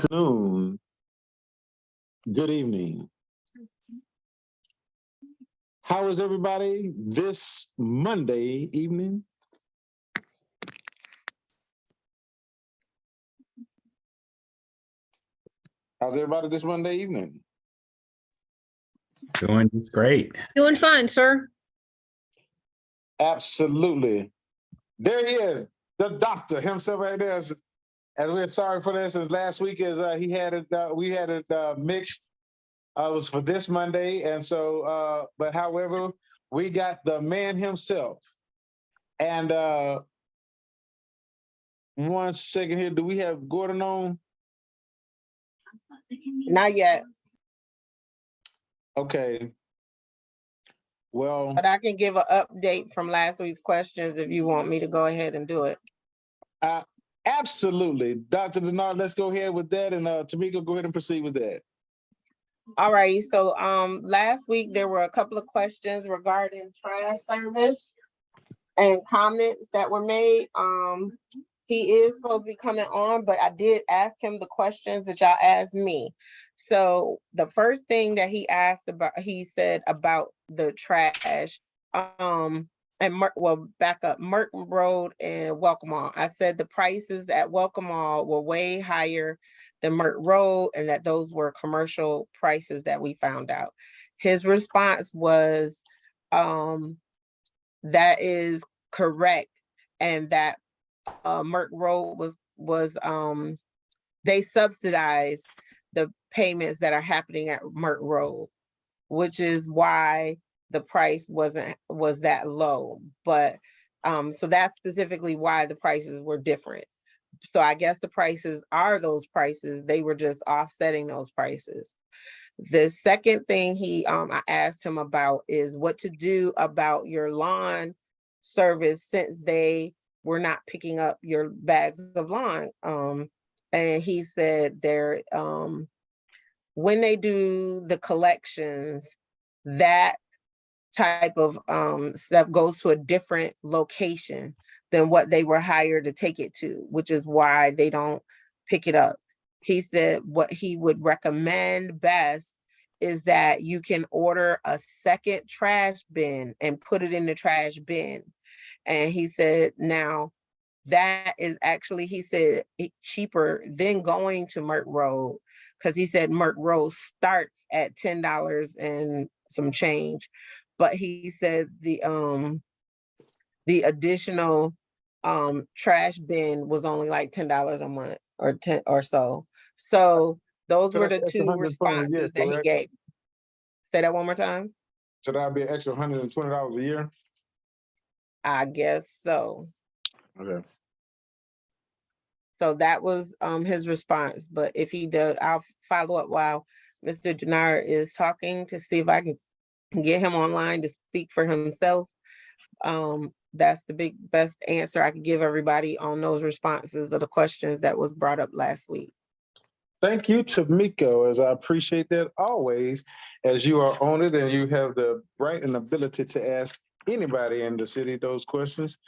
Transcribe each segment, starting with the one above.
Afternoon, good evening. How is everybody this Monday evening? How's everybody this Monday evening? Doing just great. Doing fine, sir. Absolutely. There he is, the doctor himself right there. As we're sorry for this, as last week is he had it, we had it mixed. It was for this Monday, and so, but however, we got the man himself. And 1 second here, do we have Gordon on? Not yet, Okay. Well, but I can give an update from last week's questions if you want me to go ahead and do it. absolutely. Dr. Denard, let's go ahead with that. And Tamika, go ahead and proceed with that. All righty, so last week there were a couple of questions regarding trash service and comments that were made. He is supposed to be coming on, but I did ask him the questions that y'all asked me. So the first thing that he asked about, he said about the trash, and back up, Merton Road and Welcome All. I said the prices at Welcome All were way higher than Merton Road, and that those were commercial prices that we found out. His response was, that is correct, and that Merton Road was they subsidized the payments that are happening at Merton Road, which is why the price was that low. But so that's specifically why the prices were different. So I guess the prices are those prices. They were just offsetting those prices. The second thing I asked him about is what to do about your lawn service since they were not picking up your bags of lawn. And he said they're when they do the collections, that type of stuff goes to a different location than what they were hired to take it to, which is why they don't pick it up. He said what he would recommend best is that you can order a second trash bin and put it in the trash bin. And he said, now that is actually, he said, cheaper than going to Merton Road, because he said Merton Road starts at $10 and some change. But he said the additional trash bin was only like $10 a month or 10 or so. So those were the two responses that he gave. Say that one more time. So that'll be an extra $120 a year? I guess so. Okay. So that was his response. But if he does, I'll follow up while Mr. Denard is talking to see if I can get him online to speak for himself. That's the best answer I could give everybody on those responses of the questions that was brought up last week. Thank you, Tamiko, as I appreciate that always, as you are on it and you have the right and ability to ask anybody in the city those questions.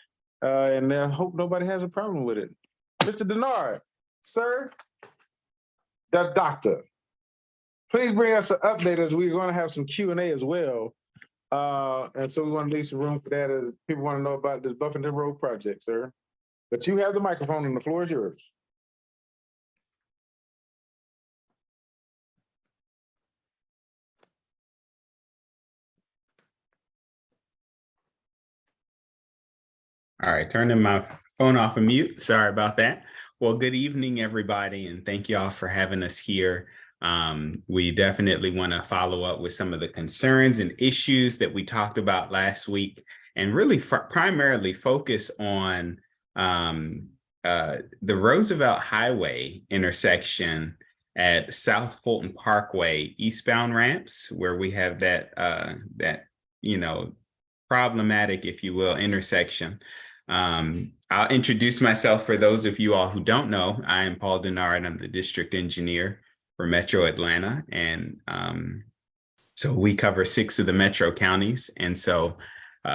And I hope nobody has a problem with it. Mr. Denard, sir, the doctor, please bring us an update as we're going to have some Q&A as well. And so we want to leave some room for that as people want to know about this Buffington Road project, sir. But you have the microphone and the floor is yours. All right, turning my phone off of mute. Sorry about that. Well, good evening, everybody, and thank you all for having us here. We definitely want to follow up with some of the concerns and issues that we talked about last week, and really primarily focus on the Roosevelt Highway intersection at South Fulton Parkway eastbound ramps, where we have that problematic, if you will, intersection. I'll introduce myself for those of you all who don't know. I am Paul Denard. I'm the district engineer for Metro Atlanta. And so we cover 6 of the metro counties. And so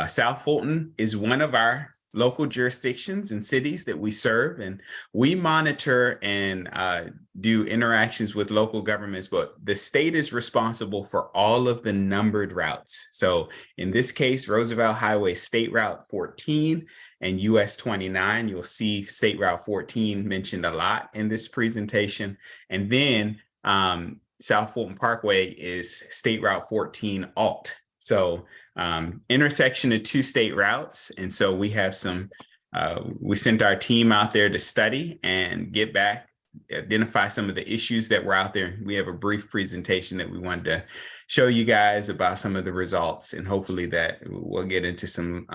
South Fulton is one of our local jurisdictions and cities that we serve, and we monitor and do interactions with local governments, but the state is responsible for all of the numbered routes. So in this case, Roosevelt Highway State Route 14 and US 29, you'll see State Route 14 mentioned a lot in this presentation. And then South Fulton Parkway is State Route 14 Alt. So intersection of two state routes. And so we have we sent our team out there to study and get back, identify some of the issues that were out there. We have a brief presentation that we wanted to show you guys about some of the results, and hopefully that we'll get into some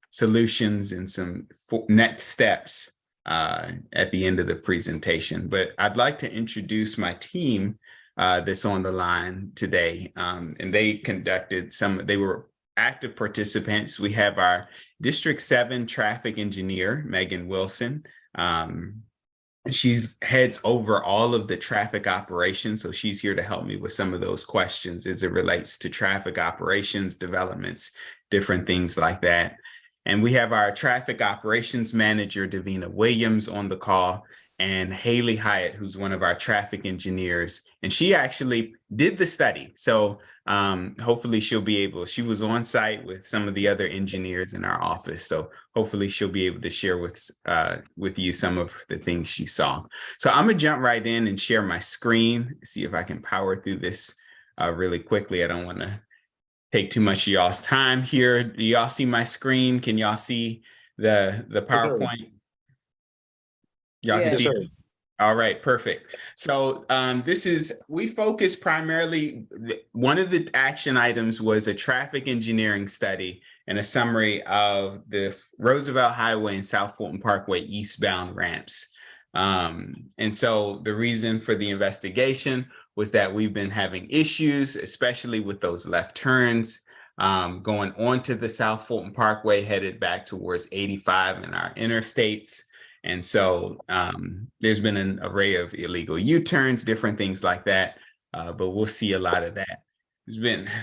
solutions and some next steps at the end of the presentation. But I'd like to introduce my team that's on the line today. And they conducted they were active participants. We have our District 7 traffic engineer, Megan Wilson. She heads over all of the traffic operations. So she's here to help me with some of those questions as it relates to traffic operations, developments, different things like that. And we have our traffic operations manager, Davina Williams, on the call, and Haley Hyatt, who's one of our traffic engineers. And she actually did the study. So hopefully she was on site with some of the other engineers in our office. So hopefully she'll be able to share with you some of the things she saw. So I'm gonna jump right in and share my screen, see if I can power through this really quickly. I don't wanna take too much of y'all's time here. Do y'all see my screen? Can y'all see the PowerPoint? Y'all can see it? All right, perfect. So we focus primarily, one of the action items was a traffic engineering study and a summary of the Roosevelt Highway and South Fulton Parkway eastbound ramps. And so the reason for the investigation was that we've been having issues, especially with those left turns going onto the South Fulton Parkway, headed back towards 85 in our interstates. And so there's been an array of illegal U-turns, different things like that, but we'll see a lot of that.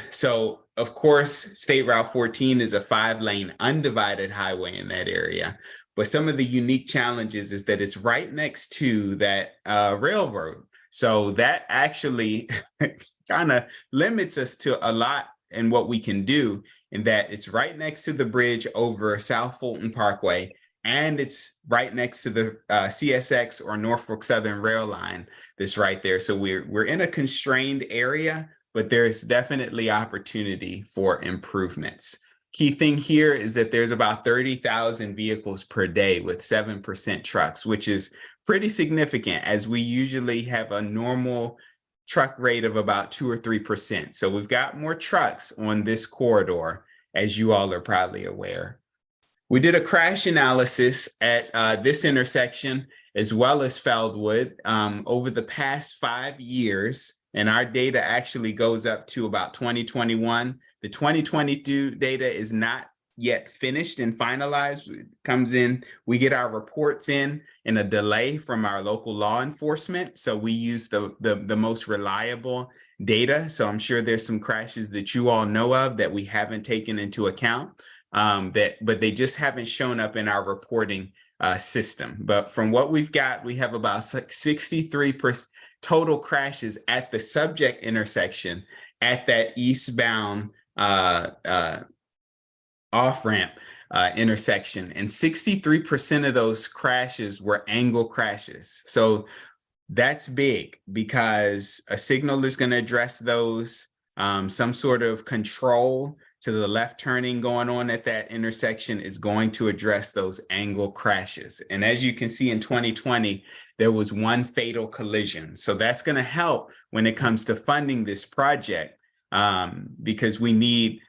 So of course, State Route 14 is a 5-lane undivided highway in that area. But some of the unique challenges is that it's right next to that railroad. So that actually kind of limits us to a lot in what we can do, in that it's right next to the bridge over South Fulton Parkway, and it's right next to the CSX or Norfolk Southern rail line that's right there. So we're in a constrained area, but there's definitely opportunity for improvements. Key thing here is that there's about 30,000 vehicles per day with 7% trucks, which is pretty significant, as we usually have a normal truck rate of about 2 or 3%. So we've got more trucks on this corridor, as you all are probably aware. We did a crash analysis at this intersection, as well as Feldwood, over the past 5 years. And our data actually goes up to about 2021. The 2022 data is not yet finished and finalized. It comes in, we get our reports in a delay from our local law enforcement. So we use the most reliable data. So I'm sure there's some crashes that you all know of that we haven't taken into account, but they just haven't shown up in our reporting system. But from what we've got, we have about 63% total crashes at the subject intersection at that eastbound off-ramp intersection. And 63% of those crashes were angle crashes. So that's big, because a signal is going to address those, some sort of control to the left turning going on at that intersection is going to address those angle crashes. And as you can see, in 2020, there was one fatal collision. So that's going to help when it comes to funding this project, because we need,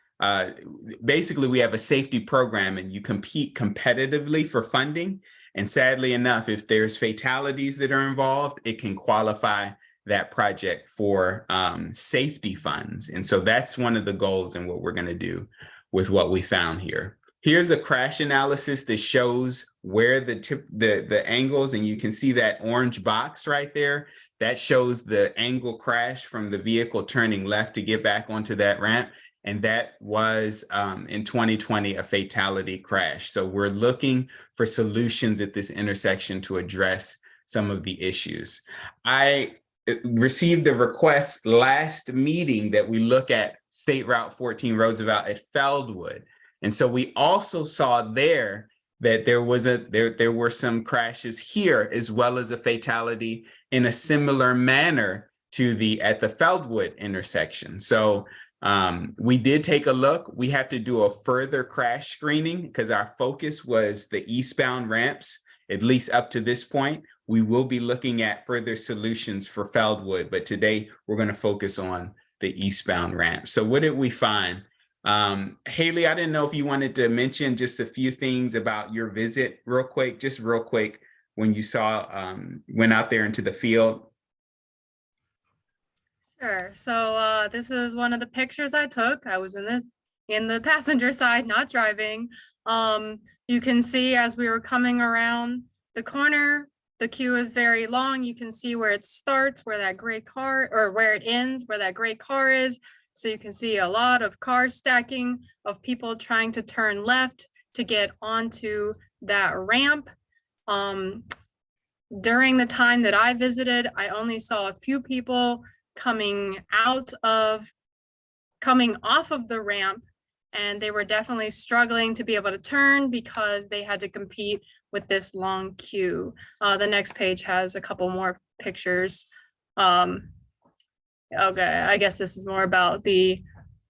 basically we have a safety program and you compete competitively for funding. And sadly enough, if there's fatalities that are involved, it can qualify that project for safety funds. And so that's one of the goals and what we're going to do with what we found here. Here's a crash analysis that shows where the angles, and you can see that orange box right there. That shows the angle crash from the vehicle turning left to get back onto that ramp. And that was in 2020, a fatality crash. So we're looking for solutions at this intersection to address some of the issues. I received a request last meeting that we look at State Route 14 Roosevelt at Feldwood. And so we also saw there that there were some crashes here, as well as a fatality in a similar manner to at the Feldwood intersection. So we did take a look. We have to do a further crash screening because our focus was the eastbound ramps, at least up to this point. We will be looking at further solutions for Feldwood, but today we're going to focus on the eastbound ramp. So what did we find? Haley, I didn't know if you wanted to mention just a few things about your visit real quick, when you went out there into the field. Sure. So this is one of the pictures I took. I was in the passenger side, not driving. You can see as we were coming around the corner, the queue is very long. You can see where it starts, where that gray car, or where it ends, where that gray car is. So you can see a lot of car stacking of people trying to turn left to get onto that ramp. During the time that I visited, I only saw a few people coming off of the ramp, and they were definitely struggling to be able to turn because they had to compete with this long queue. The next page has a couple more pictures. Okay, I guess this is more about the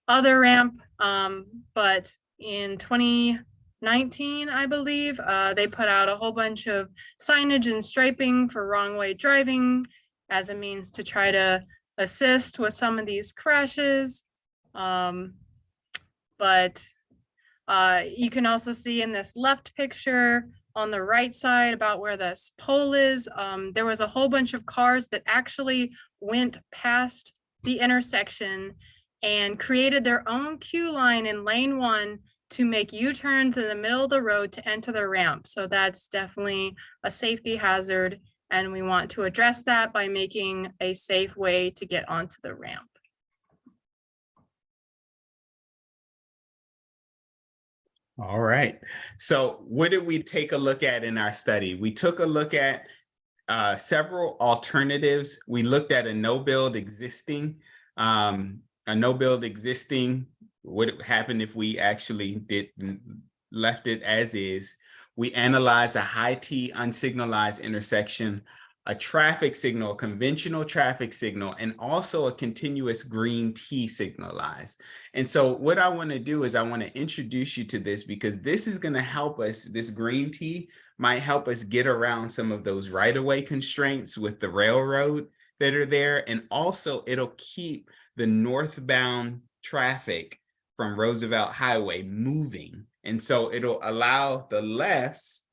other ramp, but in 2019, I believe, they put out a whole bunch of signage and striping for wrong way driving as a means to try to assist with some of these crashes. But you can also see in this left picture on the right side about where this pole is, there was a whole bunch of cars that actually went past the intersection and created their own queue line in lane 1 to make U-turns in the middle of the road to enter the ramp. So that's definitely a safety hazard, and we want to address that by making a safe way to get onto the ramp. All right. So what did we take a look at in our study? We took a look at several alternatives. We looked at a no-build existing. What would happen if we actually left it as is? We analyzed a high T unsignalized intersection, a traffic signal, a conventional traffic signal, and also a continuous green T signalized. And so what I want to do is I want to introduce you to this because this is going to help us. This green T might help us get around some of those right-of-way constraints with the railroad that are there. And also it'll keep the northbound traffic from Roosevelt Highway moving. And so it'll allow the lefts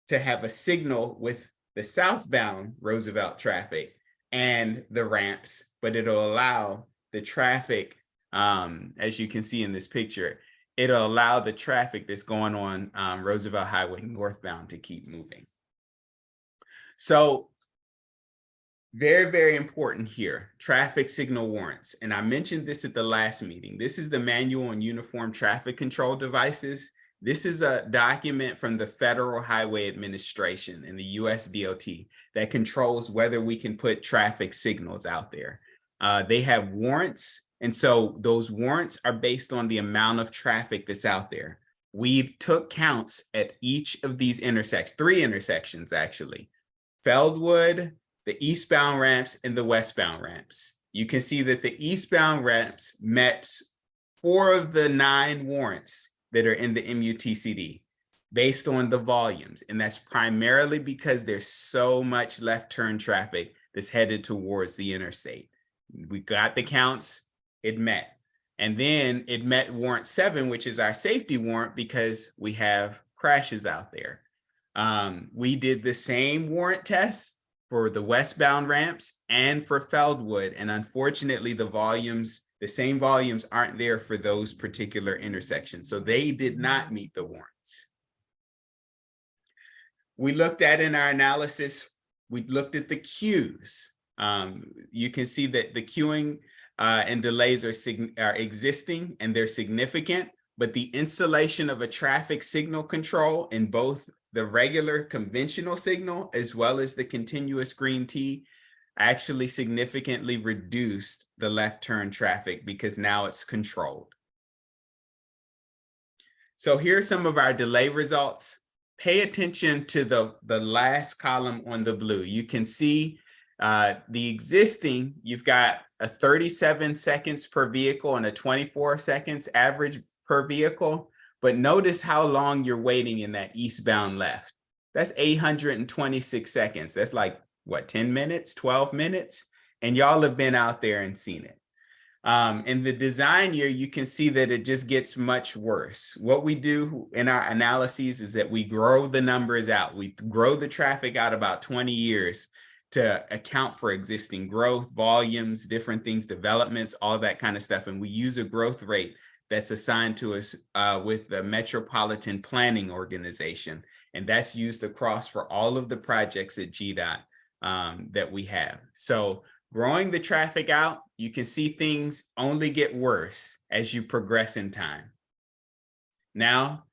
to have a signal with the southbound Roosevelt traffic and the ramps, but it'll allow the traffic, as you can see in this picture, it'll allow the traffic that's going on Roosevelt Highway northbound to keep moving. So very, very important here, traffic signal warrants. And I mentioned this at the last meeting. This is the Manual on Uniform Traffic Control Devices. This is a document from the Federal Highway Administration and the US DOT that controls whether we can put traffic signals out there. They have warrants. And so those warrants are based on the amount of traffic that's out there. We took counts at each of these intersections, 3 intersections actually, Feldwood, the eastbound ramps, and the westbound ramps. You can see that the eastbound ramps met 4 of the 9 warrants that are in the MUTCD based on the volumes. And that's primarily because there's so much left turn traffic that's headed towards the interstate. We got the counts, it met. And then it met warrant 7, which is our safety warrant because we have crashes out there. We did the same warrant test for the westbound ramps and for Feldwood. And unfortunately, the same volumes aren't there for those particular intersections. So they did not meet the warrants. We looked at in our analysis, we looked at the queues. You can see that the queuing and delays are existing and they're significant, but the installation of a traffic signal control in both the regular conventional signal as well as the continuous green T actually significantly reduced the left turn traffic because now it's controlled. So here are some of our delay results. Pay attention to the last column on the blue. You can see the existing, you've got a 37 seconds per vehicle and a 24 seconds average per vehicle. But notice how long you're waiting in that eastbound left. That's 826 seconds. That's like, what, 10 minutes, 12 minutes? And y'all have been out there and seen it. In the design year, you can see that it just gets much worse. What we do in our analyses is that we grow the numbers out. We grow the traffic out about 20 years to account for existing growth, volumes, different things, developments, all that kind of stuff. And we use a growth rate that's assigned to us with the Metropolitan Planning Organization. And that's used across for all of the projects at GDOT that we have. So growing the traffic out, you can see things only get worse as you progress in time. Now,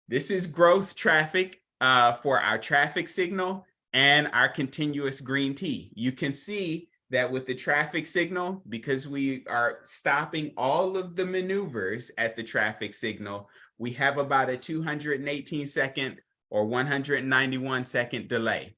this is growth traffic for our traffic signal and our continuous green T. You can see that with the traffic signal, because we are stopping all of the maneuvers at the traffic signal, we have about a 218 second or 191 second delay.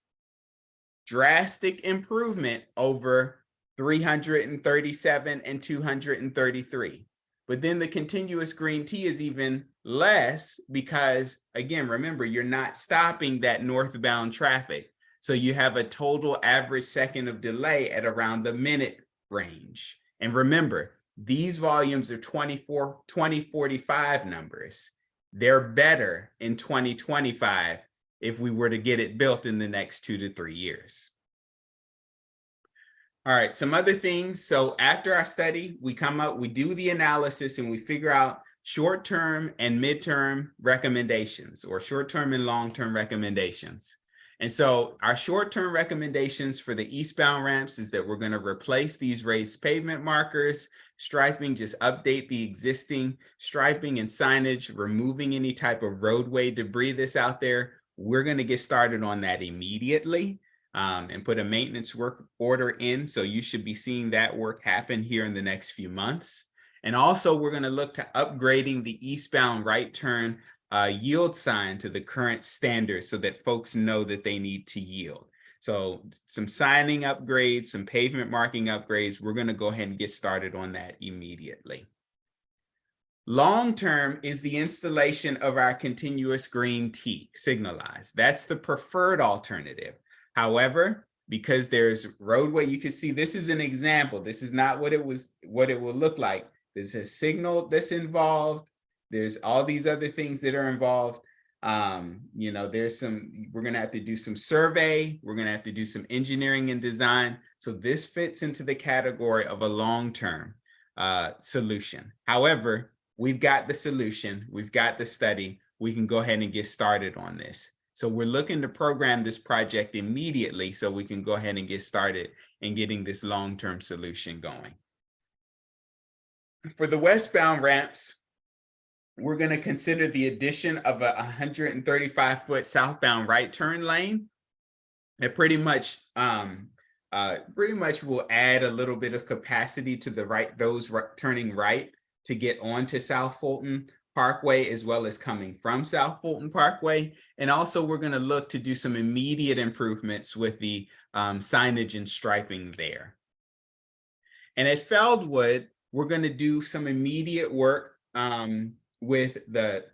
Drastic improvement over 337 and 233. But then the continuous green T is even less because, again, remember, you're not stopping that northbound traffic. So you have a total average second of delay at around the minute range. And remember, these volumes are 2045 numbers. They're better in 2025 if we were to get it built in the next 2 to 3 years. All right, some other things. So after our study, we do the analysis and we figure out short-term and midterm recommendations, or short-term and long-term recommendations. And so our short-term recommendations for the eastbound ramps is that we're going to replace these raised pavement markers, striping, just update the existing striping and signage, removing any type of roadway debris that's out there. We're going to get started on that immediately and put a maintenance work order in. So you should be seeing that work happen here in the next few months. And also we're going to look to upgrading the eastbound right turn yield sign to the current standards so that folks know that they need to yield. So some signing upgrades, some pavement marking upgrades, we're going to go ahead and get started on that immediately. Long-term is the installation of our continuous green T signalized. That's the preferred alternative. However, because there's roadway, you can see this is an example. This is not what it will look like. There's a signal that's involved. There's all these other things that are involved. You know, we're going to have to do some survey. We're going to have to do some engineering and design. So this fits into the category of a long-term solution. However, we've got the solution. We've got the study. We can go ahead and get started on this. So we're looking to program this project immediately so we can go ahead and get started in getting this long-term solution going. For the westbound ramps, we're going to consider the addition of a 135-foot southbound right turn lane. It pretty much will add a little bit of capacity to those turning right to get onto South Fulton Parkway, as well as coming from South Fulton Parkway. And also we're going to look to do some immediate improvements with the signage and striping there. And at Feldwood, we're going to do some immediate work with the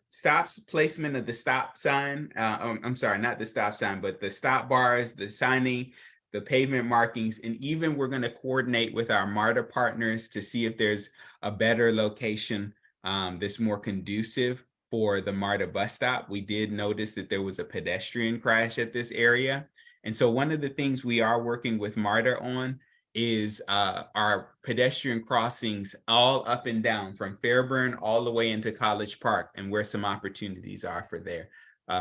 placement of the stop sign. I'm sorry, not the stop sign, but the stop bars, the signing, the pavement markings, and even we're going to coordinate with our MARTA partners to see if there's a better location that's more conducive for the MARTA bus stop. We did notice that there was a pedestrian crash at this area. And so one of the things we are working with MARTA on is our pedestrian crossings all up and down from Fairburn all the way into College Park, and where some opportunities are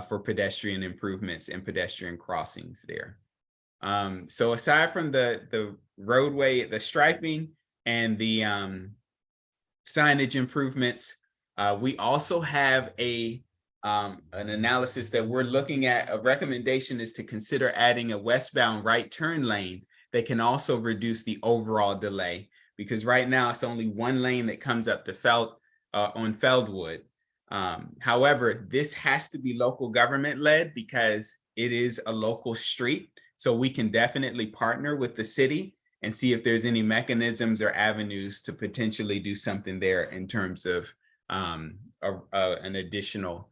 for pedestrian improvements and pedestrian crossings there. So aside from the roadway, the striping, and the signage improvements. We also have an analysis that we're looking at. A recommendation is to consider adding a westbound right turn lane that can also reduce the overall delay, because right now it's only one lane that comes up to on Feldwood. However, this has to be local government led because it is a local street. So we can definitely partner with the city and see if there's any mechanisms or avenues to potentially do something there in terms of an additional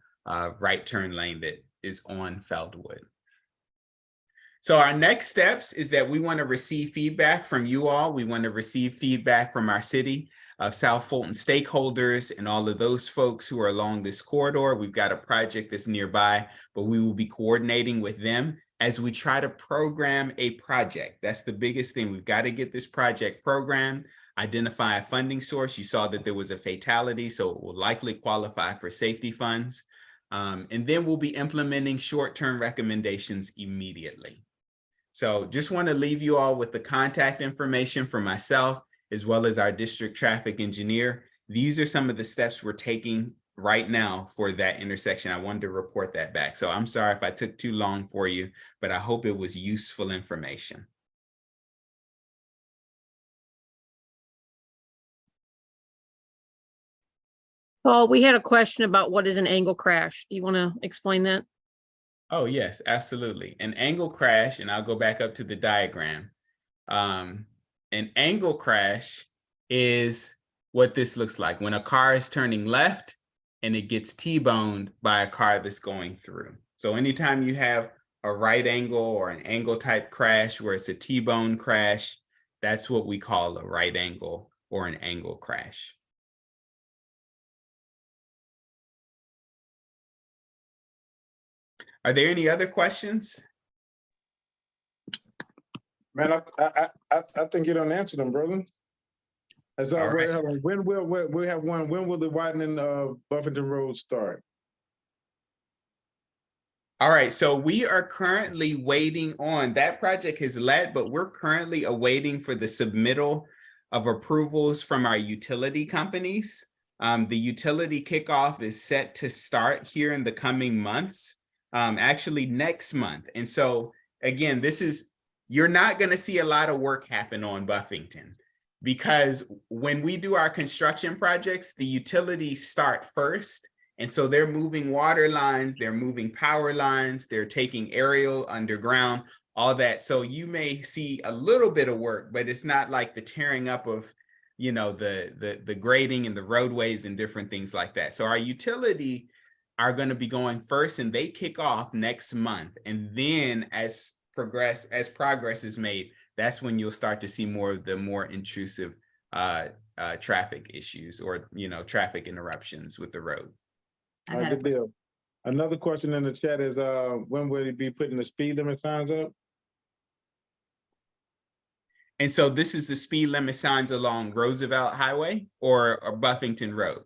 right turn lane that is on Feldwood. So our next steps is that we want to receive feedback from you all. We want to receive feedback from our city of South Fulton stakeholders and all of those folks who are along this corridor. We've got a project that's nearby, but we will be coordinating with them as we try to program a project. That's the biggest thing. We've got to get this project programmed, identify a funding source. You saw that there was a fatality, so it will likely qualify for safety funds. And then we'll be implementing short-term recommendations immediately. So just want to leave you all with the contact information for myself, as well as our district traffic engineer. These are some of the steps we're taking right now for that intersection. I wanted to report that back. So I'm sorry if I took too long for you, but I hope it was useful information. Paul, we had a question about what is an angle crash. Do you want to explain that? Oh, yes, absolutely. An angle crash, and I'll go back up to the diagram. An angle crash is what this looks like when a car is turning left and it gets T-boned by a car that's going through. So anytime you have a right angle or an angle type crash where it's a T-bone crash, that's what we call a right angle or an angle crash. Are there any other questions? Man, I think you don't answer them, brother. As All right. when will the widening of Buffington Road start? All right, so we are currently waiting on, that project has led, but we're currently awaiting for the submittal of approvals from our utility companies. The utility kickoff is set to start here in the coming months, actually next month. And so again, you're not gonna see a lot of work happen on Buffington, because when we do our construction projects, the utilities start first. And so they're moving water lines, they're moving power lines, they're taking aerial, underground, all that. So you may see a little bit of work, but it's not like the tearing up of, you know, the grading and the roadways and different things like that. So our utility are going to be going first, and they kick off next month. And then as progress is made, that's when you'll start to see more of the more intrusive traffic issues, or, you know, traffic interruptions with the road. All right, good deal. Another question in the chat is, when will you be putting the speed limit signs up? And so this is the speed limit signs along Roosevelt Highway or Buffington Road?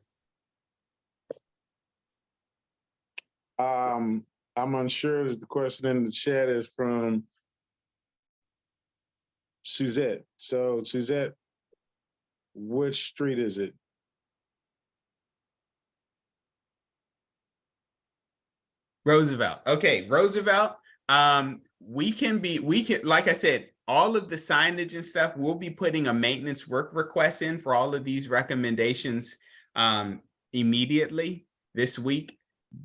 I'm unsure. The question in the chat is from Suzette. So Suzette, which street is it? Roosevelt. Okay, Roosevelt. We can, like I said, all of the signage and stuff, we'll be putting a maintenance work request in for all of these recommendations immediately this week,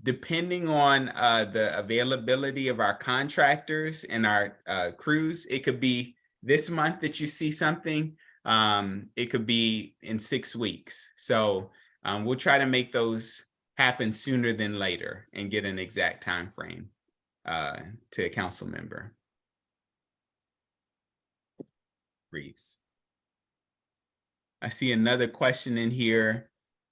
depending on the availability of our contractors and our crews. It could be this month that you see something. It could be in 6 weeks. So we'll try to make those happen sooner than later and get an exact time frame to a council member. Reeves. I see another question in here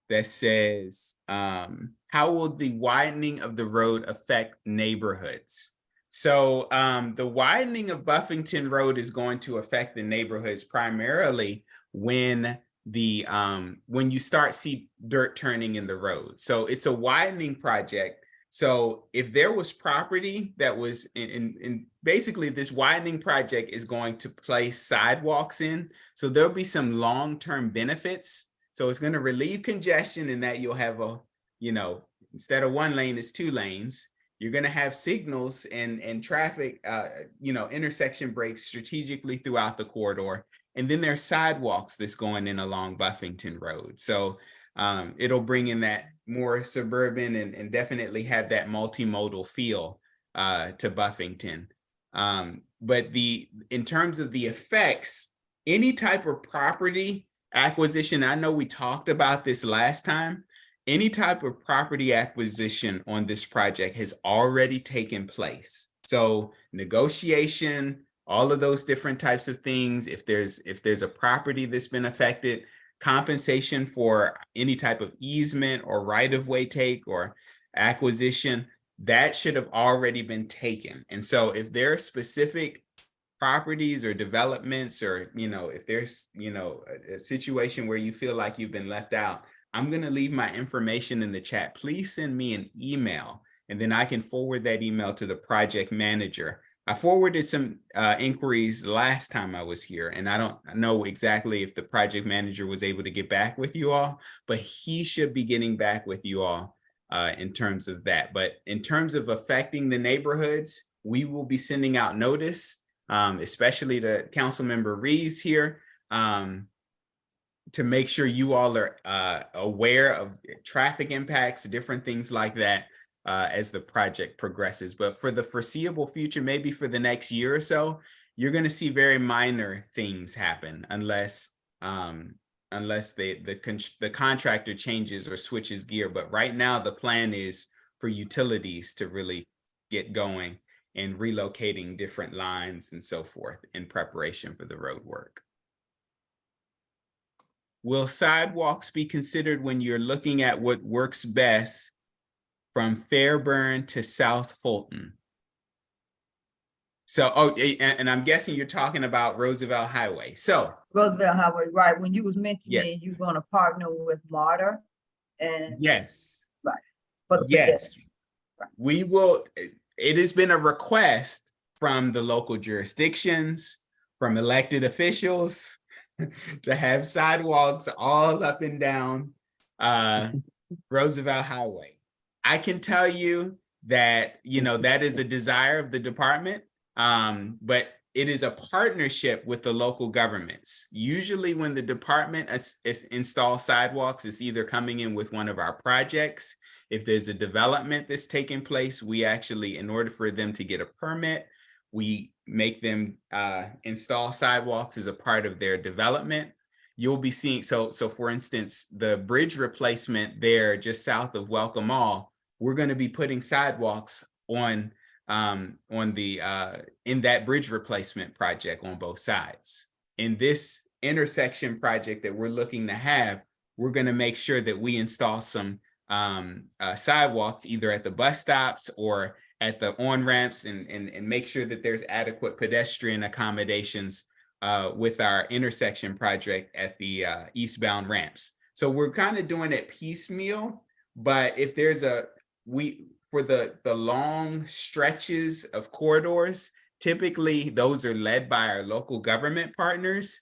that says, how will the widening of the road affect neighborhoods? So the widening of Buffington Road is going to affect the neighborhoods primarily when you start see dirt turning in the road. So it's a widening project So if there was property that was in basically this widening project is going to place sidewalks in, so there'll be some long-term benefits. So it's going to relieve congestion in that you'll have a, instead of 1 lane, it's 2 lanes. You're going to have signals and traffic, intersection breaks strategically throughout the corridor. And then there's sidewalks that's going in along Buffington Road. So it'll bring in that more suburban and definitely have that multimodal feel to Buffington. But in terms of the effects, any type of property acquisition, I know we talked about this last time, any type of property acquisition on this project has already taken place. So negotiation, all of those different types of things, if there's a property that's been affected, compensation for any type of easement or right-of-way take or acquisition, that should have already been taken. And so if there are specific properties or developments, or, if there's, a situation where you feel like you've been left out, I'm going to leave my information in the chat. Please send me an email, and then I can forward that email to the project manager. I forwarded some inquiries last time I was here, and I don't know exactly if the project manager was able to get back with you all, but he should be getting back with you all in terms of that. But in terms of affecting the neighborhoods, we will be sending out notice, especially to Councilmember Reeves here, to make sure you all are aware of traffic impacts, different things like that, as the project progresses. But for the foreseeable future, maybe for the next year or so, you're going to see very minor things happen unless the contractor changes or switches gear. But right now, the plan is for utilities to really get going and relocating different lines and so forth in preparation for the road work. Will sidewalks be considered when you're looking at what works best from Fairburn to South Fulton? So, and I'm guessing you're talking about Roosevelt Highway. So Roosevelt Highway, right? When you was mentioning Yeah. you're gonna partner with MARTA and yes, for the yes, pedestrian. we will. It has been a request from the local jurisdictions, from elected officials, to have sidewalks all up and down Roosevelt Highway. I can tell you that, that is a desire of the department, but it is a partnership with the local governments. Usually when the department installs sidewalks, it's either coming in with one of our projects. If there's a development that's taking place, we actually, in order for them to get a permit, we make them install sidewalks as a part of their development. You'll be seeing, so for instance, the bridge replacement there just south of Welcome Mall, we're going to be putting sidewalks in that bridge replacement project on both sides. In this intersection project that we're looking to have, we're going to make sure that we install some sidewalks either at the bus stops or at the on-ramps and make sure that there's adequate pedestrian accommodations with our intersection project at the eastbound ramps. So we're kind of doing it piecemeal, but if there's for the long stretches of corridors, typically those are led by our local government partners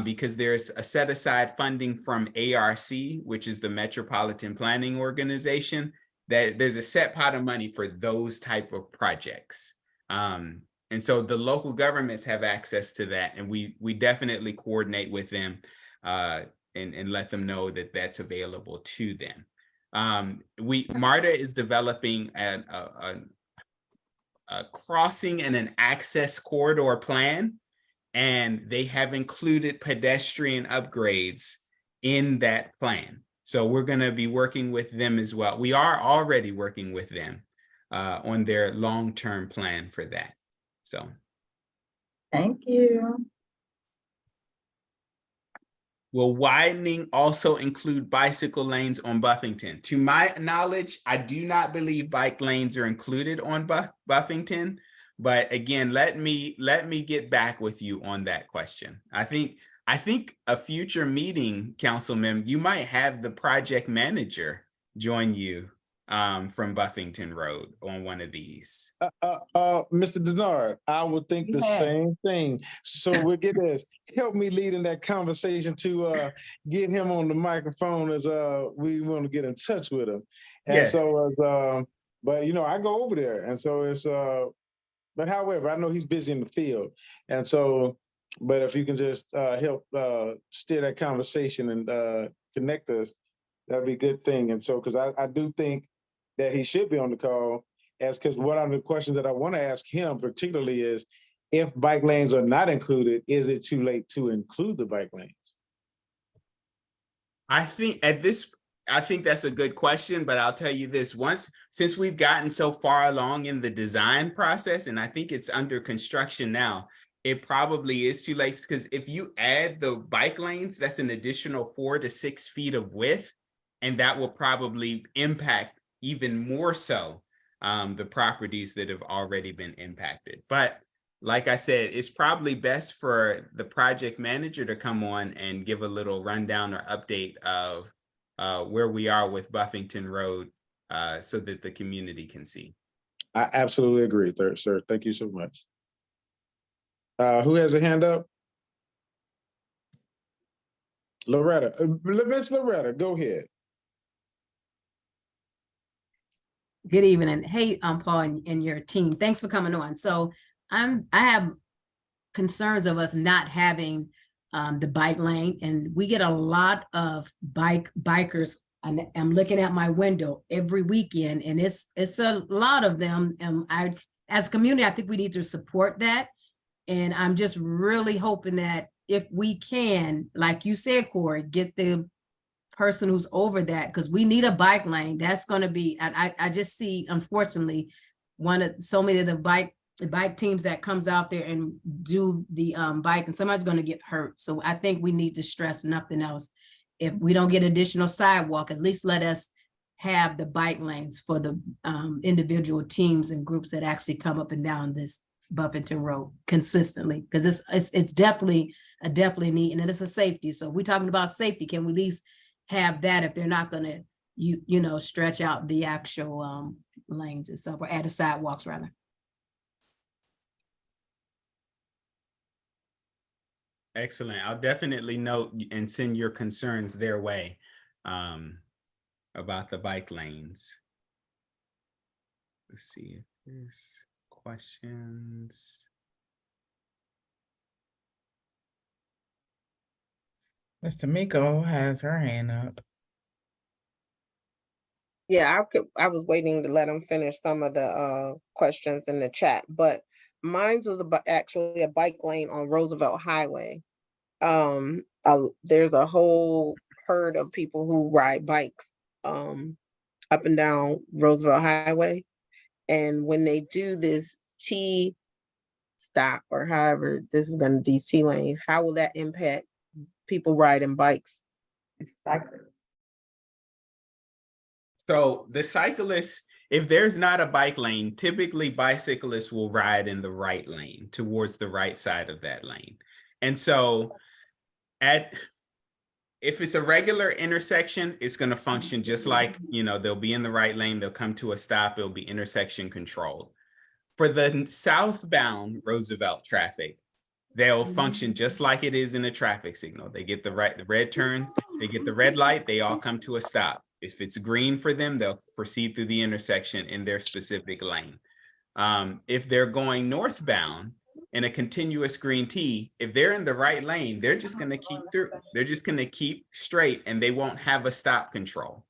because there's a set aside funding from ARC, which is the Metropolitan Planning Organization, that there's a set pot of money for those type of projects. And so the local governments have access to that, and we definitely coordinate with them and let them know that that's available to them. MARTA is developing a crossing and an access corridor plan, and they have included pedestrian upgrades in that plan. So we're going to be working with them as well. We are already working with them on their long-term plan for that. So. Thank you. Will widening also include bicycle lanes on Buffington? To my knowledge, I do not believe bike lanes are included on Buffington. But again, let me get back with you on that question. I think a future meeting, Councilman, you might have the project manager join you from Buffington Road on one of these. Mr. Denard, I would think the Yeah. same thing. So we'll get this. Help me lead in that conversation to get him on the microphone as we want to get in touch with him. And Yes. so, but you know, I go over there, and so it's. But however, I know he's busy in the field, and so. But if you can just help steer that conversation and connect us, that'd be a good thing. And so, because I do think that he should be on the call, as because one of the questions that I want to ask him particularly is, if bike lanes are not included, is it too late to include the bike lanes? I think that's a good question, but I'll tell you this, since we've gotten so far along in the design process, and I think it's under construction now, it probably is too late, because if you add the bike lanes, that's an additional 4 to 6 feet of width, and that will probably impact even more so the properties that have already been impacted. But like I said, it's probably best for the project manager to come on and give a little rundown or update of where we are with Buffington Road so that the community can see. I absolutely agree, sir. Thank you so much. Who has a hand up? Loretta. Miss Loretta, go ahead. Good evening. Hey, Paul and your team. Thanks for coming on. So I have concerns of us not having the bike lane, and we get a lot of bikers. And I'm looking at my window every weekend, and it's a lot of them. And as a community, I think we need to support that. And I'm just really hoping that if we can, like you said, Corey, get the person who's over that, because we need a bike lane. That's going to be, I just see, unfortunately, so many of the bike teams that comes out there and do the bike, and somebody's going to get hurt. So I think we need to stress nothing else. If we don't get additional sidewalk, at least let us have the bike lanes for the individual teams and groups that actually come up and down this Buffington Road consistently, because it's definitely neat, and it's a safety. So we're talking about safety. Can we at least have that if they're not going to you know stretch out the actual lanes itself, or add the sidewalks rather? Excellent. I'll definitely note and send your concerns their way about the bike lanes. Let's see if there's questions. Mr. Miko has her hand up. Yeah, I was waiting to let him finish some of the questions in the chat, but mine was actually a bike lane on Roosevelt Highway. There's a whole herd of people who ride bikes up and down Roosevelt Highway, and when they do this T stop, or however this is going to be T lanes, how will that impact people riding bikes? It's cyclists. So the cyclists, if there's not a bike lane, typically bicyclists will ride in the right lane, towards the right side of that lane. And so if it's a regular intersection, it's going to function just like, they'll be in the right lane, they'll come to a stop, it'll be intersection controlled. For the southbound Roosevelt traffic, they'll function just like it is in a traffic signal. They get the red turn, they get the red light, they all come to a stop. If it's green for them, they'll proceed through the intersection in their specific lane. If they're going northbound in a continuous green T, if they're in the right lane, they're just going to keep through. They're just going to keep straight, and they won't have a stop control.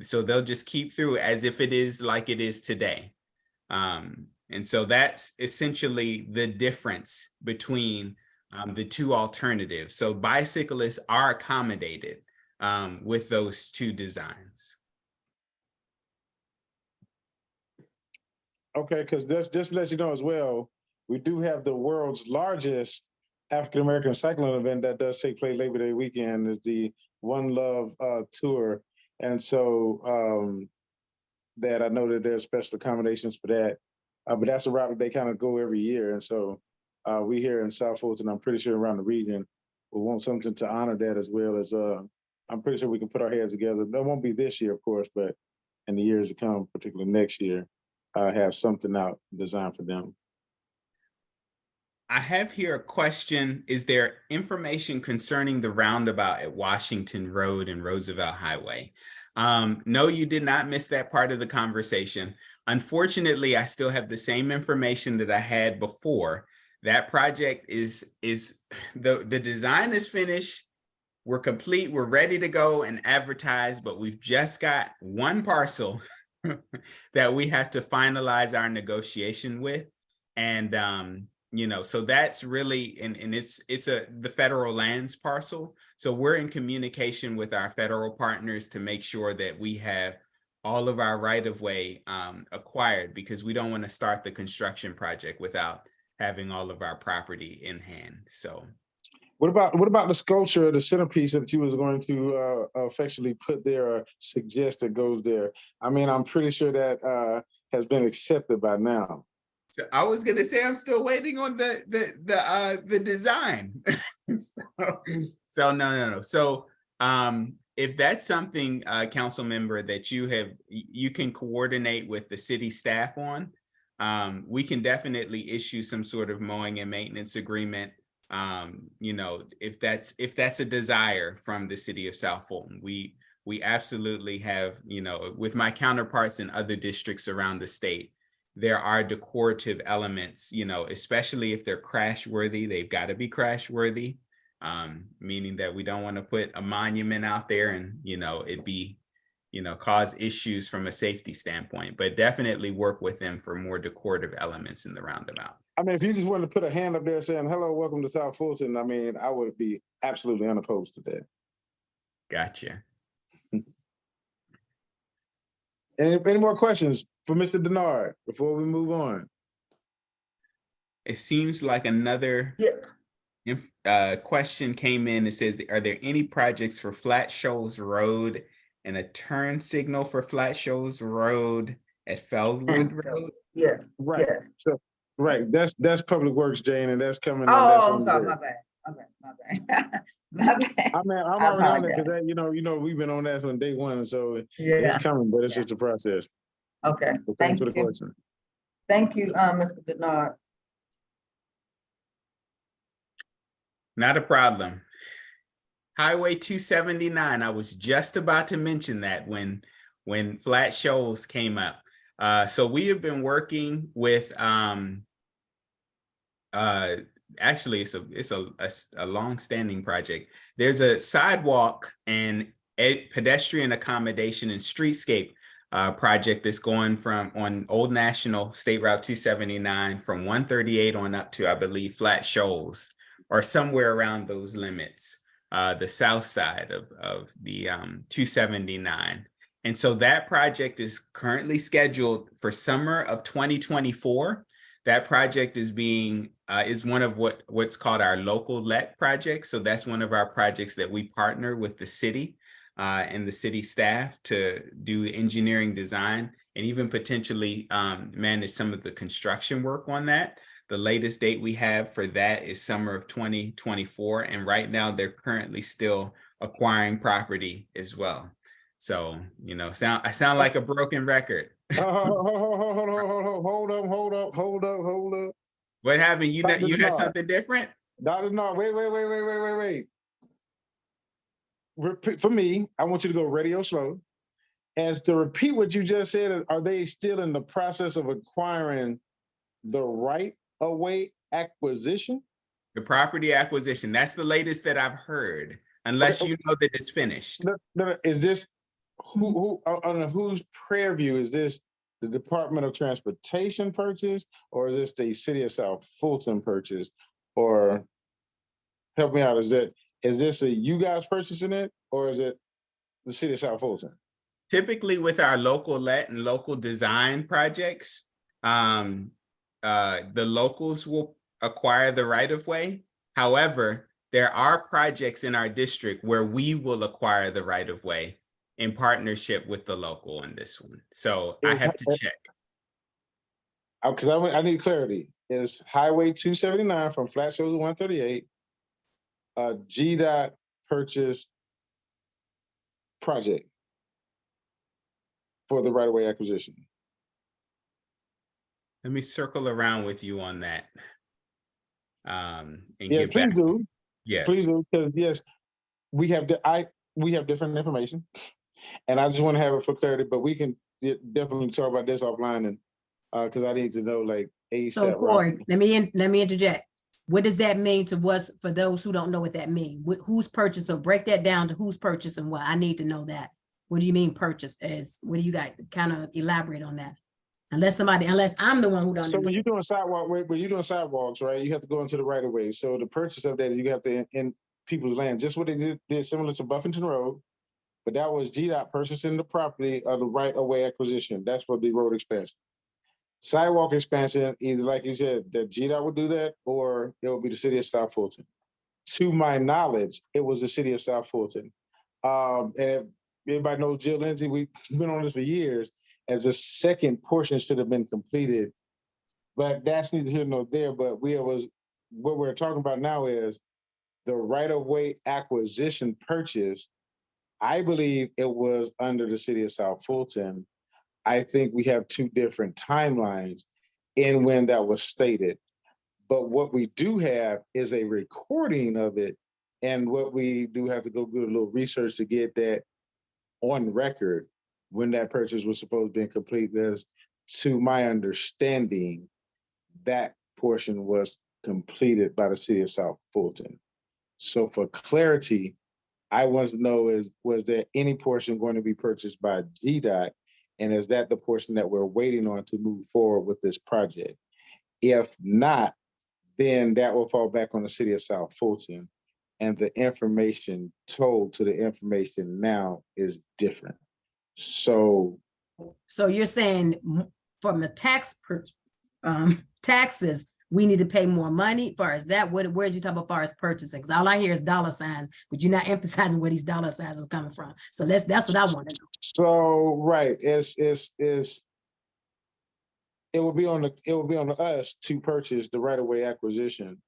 So they'll just keep through as if it is like it is today. And so that's essentially the difference between the two alternatives. So bicyclists are accommodated with those two designs. Okay, because just to let you know as well, we do have the world's largest African-American cycling event that does take place Labor Day weekend, is the One Love Tour. And so that I know that there's special accommodations for that. But that's a route that they kind of go every year. And so we here in South Fulton, I'm pretty sure around the region, we want something to honor that, as well as I'm pretty sure we can put our heads together. That won't be this year, of course, but in the years to come, particularly next year, have something out designed for them. I have here a question. Is there information concerning the roundabout at Washington Road and Roosevelt Highway? No, you did not miss that part of the conversation. Unfortunately, I still have the same information that I had before. That project is the design is finished. We're complete. We're ready to go and advertise, but we've just got one parcel that we have to finalize our negotiation with. And so that's really, and it's the federal lands parcel. So we're in communication with our federal partners to make sure that we have all of our right of way acquired, because we don't want to start the construction project without having all of our property in hand. So. What about the sculpture, the centerpiece that you was going to affectionately put there or suggest that goes there? I mean, I'm pretty sure that has been accepted by now. So I was gonna say I'm still waiting on the design. So no. So if that's something, council member, that you can coordinate with the city staff on, we can definitely issue some sort of mowing and maintenance agreement. If that's a desire from the city of South Fulton, we absolutely have, with my counterparts in other districts around the state, there are decorative elements, especially if they're crash worthy. They've got to be crash worthy, meaning that we don't want to put a monument out there and, it be, cause issues from a safety standpoint, but definitely work with them for more decorative elements in the roundabout. I mean, if you just wanted to put a hand up there saying, hello, welcome to South Fulton, I mean, I would be absolutely unopposed to that. Gotcha. Any more questions for Mr. Denard before we move on? It seems like another question came in. It says, are there any projects for Flat Shoals Road and a turn signal for Flat Shoals Road at Feldwood Road? Yeah, Right. yes. So, right. That's Public Works, Jane, and that's coming. Oh, I'm sorry, my bad. Okay, my bad. My bad. I mean, I'm already on it because we've been on that from day one, so it's coming, but it's just a process. Okay, So thank for you. the question. Thank you, Mr. Denard. Not a problem. Highway 279. I was just about to mention that when Flat Shoals came up. So we have been working with actually it's a long-standing project. There's a sidewalk and a pedestrian accommodation and streetscape project that's going on Old National State Route 279 from 138 on up to, I believe, Flat Shoals, or somewhere around those limits, the south side of the 279. And so that project is currently scheduled for summer of 2024. That project is one of what's called our local let project. So that's one of our projects that we partner with the city and the city staff to do engineering design and even potentially manage some of the construction work on that. The latest date we have for that is summer of 2024. And right now they're currently still acquiring property as well. So, I sound like a broken record. Hold up. What happened? You had something different? Dr. No, wait. Repeat, for me, I want you to go radio slow. As to repeat what you just said, are they still in the process of acquiring the right of way acquisition? The property acquisition. That's the latest that I've heard, unless you know that it's finished. No, is this who under whose purview is this? The Department of Transportation purchase, or is this the City of South Fulton purchase? Or help me out, is this you guys purchasing it, or is it the City of South Fulton? Typically with our local let and local design projects, the locals will acquire the right of way. However, there are projects in our district where we will acquire the right of way in partnership with the local on this one. So I have to check. Because I need clarity. Is Highway 279 from Flat Shoals to 138 a GDOT purchase project? for the right-of-way acquisition. Let me circle around with you on that. And Yeah, get back. please do. Yes. Please do, because yes, we have different information, and I just want to have it for clarity. But we can definitely talk about this offline, and because I need to know like ASAP. So Corey, let me interject. What does that mean to us, for those who don't know what that means? Who's purchase? So break that down to who's purchase and what. I need to know that. What do you mean purchase? What do you guys kind of elaborate on that? Unless I'm the one who don't So when you're understand. doing sidewalks, right, you have to go into the right of way. So the purchase of that, you have to in people's land, just what they did similar to Buffington Road, but that was GDOT purchasing the property of the right of way acquisition. That's for the road expansion. Sidewalk expansion, either like you said, that GDOT would do that, or it would be the city of South Fulton. To my knowledge, it was the city of South Fulton. And if anybody knows Jill Lindsay, we've been on this for years, as the second portion should have been completed. But that's neither here nor there. But what we're talking about now is the right-of-way acquisition purchase. I believe it was under the city of South Fulton. I think we have two different timelines in when that was stated. But what we do have is a recording of it. And what we do have to go do a little research to get that on record when that purchase was supposed to be complete. Because to my understanding, that portion was completed by the city of South Fulton. So for clarity, I want to know was there any portion going to be purchased by GDOT? And is that the portion that we're waiting on to move forward with this project? If not, then that will fall back on the city of South Fulton. And the information told to the information now is different. So you're saying from the taxes, we need to pay more money. Far as that, where's you talk about far as purchasing? Because all I hear is dollar signs, but you're not emphasizing where these dollar signs is coming from. So that's what I want to know. So right, it will be on us to purchase the right-of-way acquisition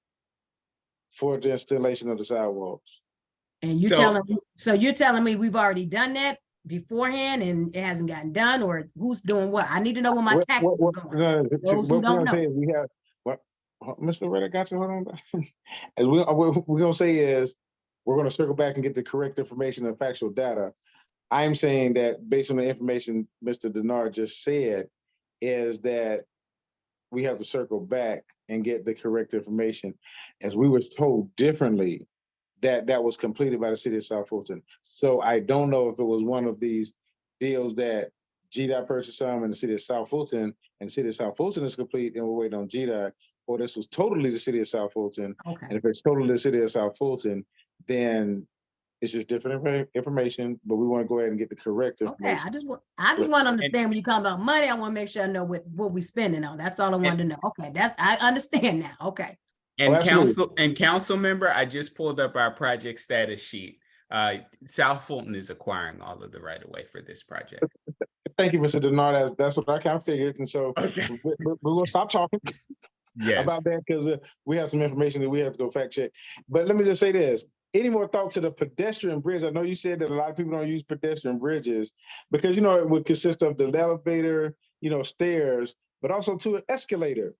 for the installation of the sidewalks. And you're telling me we've already done that beforehand and it hasn't gotten done, or who's doing what? I need to know where my taxes is going. Those who don't know. We have Mr. Red, I got you. Hold on. As we're gonna say is we're gonna circle back and get the correct information and factual data. I'm saying that based on the information Mr. Denard just said, is that we have to circle back and get the correct information, as we were told differently that was completed by the city of South Fulton. So I don't know if it was one of these deals that GDOT purchased some in the city of South Fulton, and the city of South Fulton is complete and we're waiting on GDOT, or this was totally the city of South Fulton. Okay. And if it's totally the city of South Fulton, then it's just different information, but we want to go ahead and get the correct information. Okay, I just want to understand when you come about money, I want to make sure I know what we're spending on. That's all I wanted to know. Okay, I understand now. Okay. And council member, I just pulled up our project status sheet. South Fulton is acquiring all of the right of way for this project. Thank you, Mr. Denard. That's what I kind of figured. And so we're going to stop talking about that, because we have some information that we have to go fact check. But let me just say this. Any more thought to the pedestrian bridge? I know you said that a lot of people don't use pedestrian bridges because, it would consist of the elevator, stairs, but also to an escalator,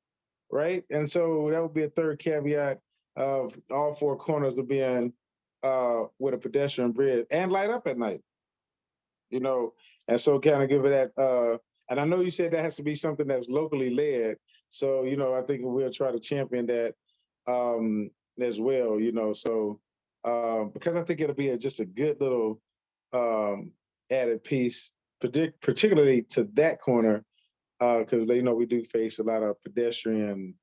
right? And so that would be a third caveat of all four corners of being with a pedestrian bridge and light up at night, and so kind of give it that. And I know you said that has to be something that's locally led. So, I think we'll try to champion that as well, so. Because I think it'll be just a good little added piece, particularly to that corner, because we do face a lot of pedestrian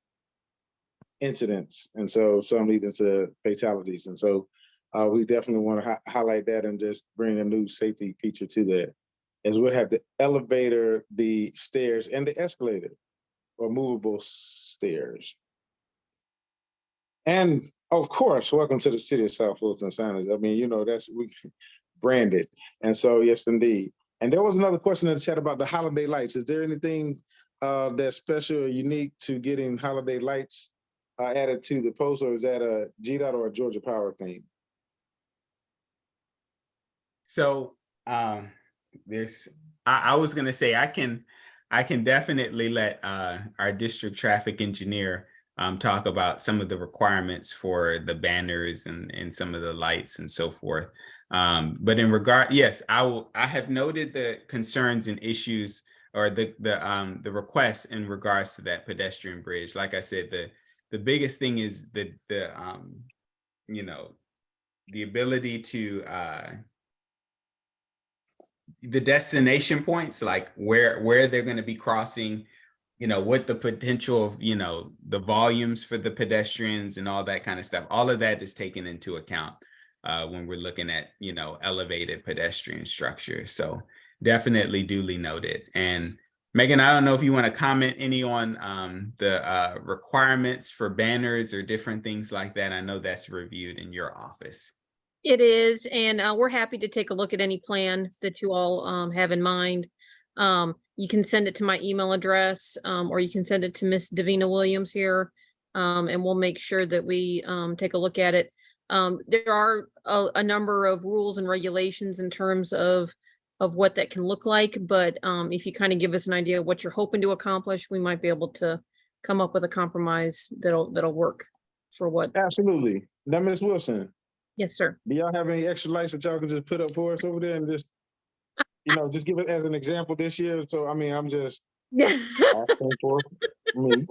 incidents, and so some leading to fatalities, and so we definitely want to highlight that and just bring a new safety feature to that, as we'll have the elevator, the stairs, and the escalator, or movable stairs. And of course, welcome to the city of South Fulton signage. I mean, we branded. And so, yes, indeed. And there was another question in the chat about the holiday lights. Is there anything that's special or unique to getting holiday lights added to the post, or is that a GDOT or a Georgia Power thing? So I was gonna say I can definitely let our district traffic engineer talk about some of the requirements for the banners and some of the lights and so forth. But in regard, yes, I have noted the concerns and issues or the requests in regards to that pedestrian bridge. Like I said, the biggest thing is the you know, the ability to the destination points, like where they're going to be crossing, you know, what the potential of, you know, the volumes for the pedestrians and all that kind of stuff. All of that is taken into account when we're looking at, you know, elevated pedestrian structure. So definitely duly noted. And Megan, I don't know if you want to comment any on the requirements for banners or different things like that. I know that's reviewed in your office. It is, and we're happy to take a look at any plan that you all have in mind. You can send it to my email address, or you can send it to Miss Davina Williams here, and we'll make sure that we take a look at it. There are a number of rules and regulations in terms of what that can look like, but if you kind of give us an idea of what you're hoping to accomplish, we might be able to come up with a compromise that'll work for what. Absolutely. Now, Ms. Wilson, Yes, sir. do y'all have any extra lights that y'all can just put up for us over there and just, you know, just give it as an example this year? So, I mean, I'm just Yeah. asking for me.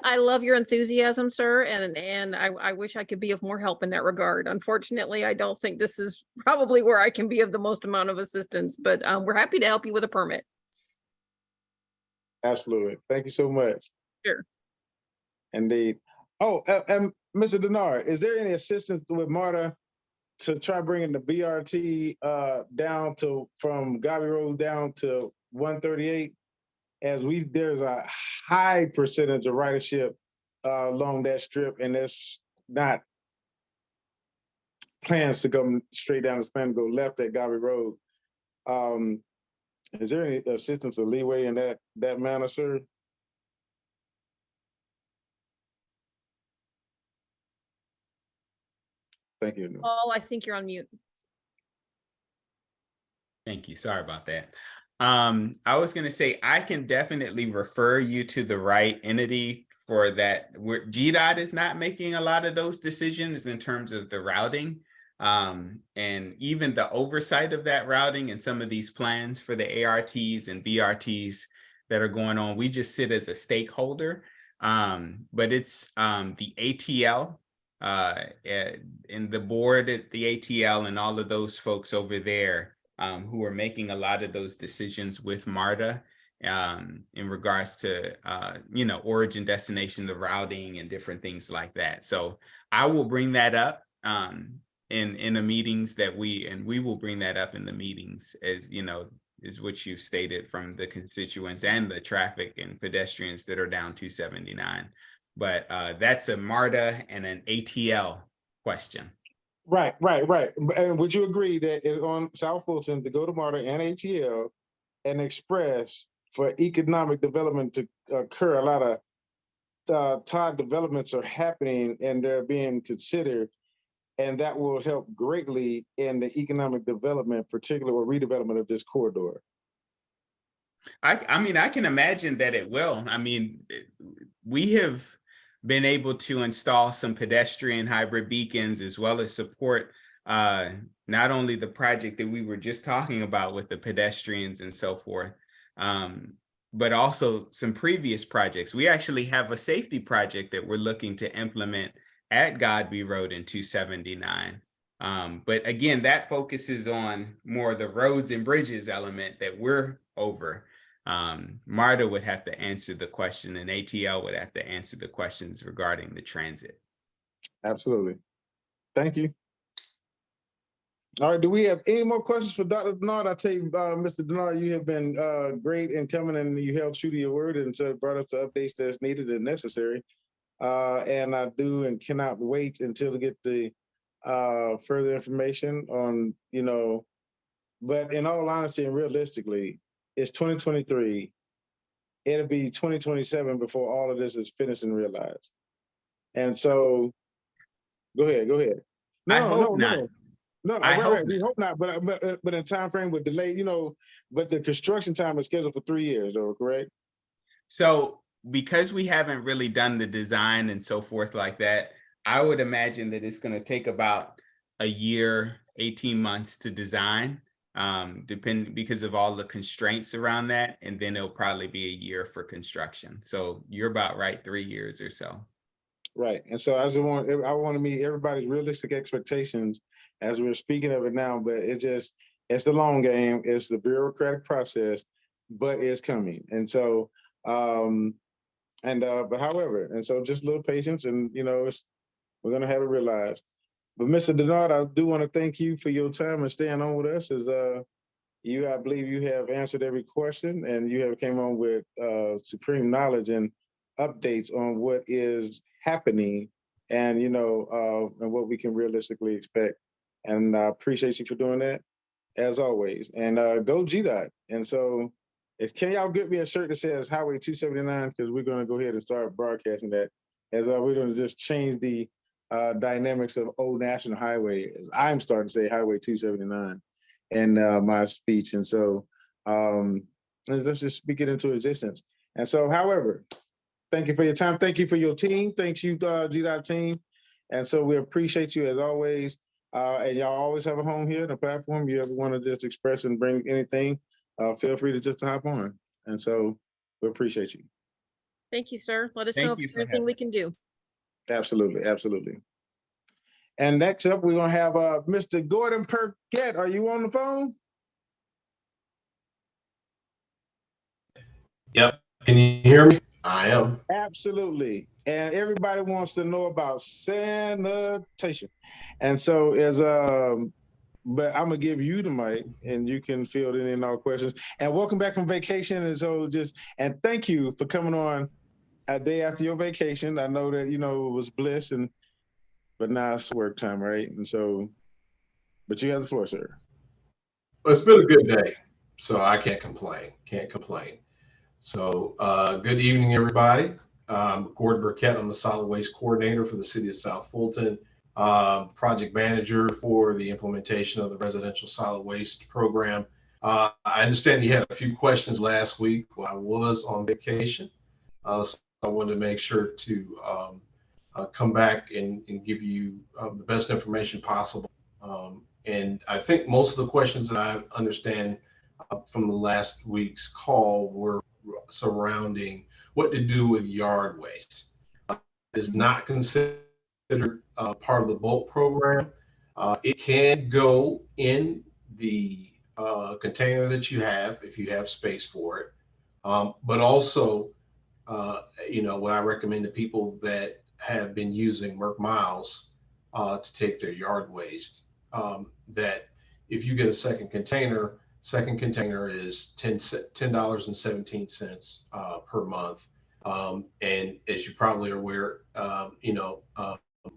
I love your enthusiasm, sir, and I wish I could be of more help in that regard. Unfortunately, I don't think this is probably where I can be of the most amount of assistance, but we're happy to help you with a permit. Absolutely. Thank you so much. Sure. Indeed. Oh, and Mr. Denard, is there any assistance with MARTA to try bringing the BRT down to from Garvey Road down to 138? As there's a high percentage of ridership along that strip, and there's not plans to go straight down the span, go left at Garvey Road. Is there any assistance or leeway in that manner, sir? Thank you. Paul, I think you're on mute. Thank you. Sorry about that. I was going to say, I can definitely refer you to the right entity for that. GDOT is not making a lot of those decisions in terms of the routing and even the oversight of that routing and some of these plans for the ARTs and BRTs that are going on. We just sit as a stakeholder, but it's the ATL and the board at the ATL and all of those folks over there who are making a lot of those decisions with MARTA in regards to, you know, origin, destination, the routing and different things like that. So I will bring that up in the meetings that we will bring that up in the meetings, as you know, is what you've stated from the constituents and the traffic and pedestrians that are down 279. But that's a MARTA and an ATL question. Right. And would you agree that it's on South Fulton to go to MARTA and ATL and express for economic development to occur? A lot of TOD developments are happening and they're being considered, and that will help greatly in the economic development, particularly or redevelopment of this corridor. I mean, I can imagine that it will. I mean, we have been able to install some pedestrian hybrid beacons as well as support not only the project that we were just talking about with the pedestrians and so forth, but also some previous projects. We actually have a safety project that we're looking to implement at Godby Road in 279. But again, that focuses on more the roads and bridges element that we're over. MARTA would have to answer the question and ATL would have to answer the questions regarding the transit. Absolutely. Thank you. All right, do we have any more questions for Dr. Denard? I tell you, Mr. Denard, you have been great in coming and you held true to your word and so brought us the updates that's needed and necessary. And I do and cannot wait until to get the further information on, you know, but in all honesty and realistically, it's 2023. It'll be 2027 before all of this is finished and realized. And so, go ahead. I hope not. No, I right, hope right. We hope not, but in time frame with delay, but the construction time is scheduled for 3 years, though, correct? so. Because we haven't really done the design and so forth like that, I would imagine that it's going to take about a year, 18 months to design, because of all the constraints around that. And then it'll probably be a year for construction. So you're about right, 3 years or so. Right. And so I want to meet everybody's realistic expectations as we're speaking of it now, but it's the long game. It's the bureaucratic process, but it's coming. And so, but however, and so just a little patience and, we're going to have it realized. But Mr. Denard, I do want to thank you for your time and staying on with us as I believe you have answered every question and you have came on with supreme knowledge and updates on what is happening and, and what we can realistically expect. And I appreciate you for doing that as always. And go GDOT. And so can y'all get me a shirt that says Highway 279? Because we're going to go ahead and start broadcasting that as we're going to just change the dynamics of Old National Highway. As I'm starting to say Highway 279 in my speech. And so let's just speak it into existence. And so, however, thank you for your time. Thank you for your team. Thanks you, GDOT team. And so we appreciate you as always. And y'all always have a home here, the platform. You ever want to just express and bring anything, feel free to just hop on. And so we appreciate you. Thank you, sir. Let us know Thank if you there's for anything having we can do. Absolutely, absolutely. And next up, we're going to have Mr. Gordon Perkett. Are you on the phone? Yep. Can you hear me? I am. Absolutely. And everybody wants to know about sanitation. And so but I'm gonna give you the mic and you can field in all questions. And welcome back from vacation. And so and thank you for coming on a day after your vacation. I know that, it was bliss but now it's work time, right? And so, but you have the floor, sir. Well, it's been a good day, so I can't complain. Can't complain. So good evening, everybody. Gordon Burkett. I'm the solid waste coordinator for the city of South Fulton, project manager for the implementation of the residential solid waste program. I understand you had a few questions last week while I was on vacation. So I wanted to make sure to come back and give you the best information possible. And I think most of the questions that I understand from the last week's call were surrounding what to do with yard waste. It is not considered part of the bulk program. It can go in the container that you have if you have space for it. But also, what I recommend to people that have been using Merck Miles to take their yard waste, that if you get a second container is $10.17 per month. And as you probably are aware,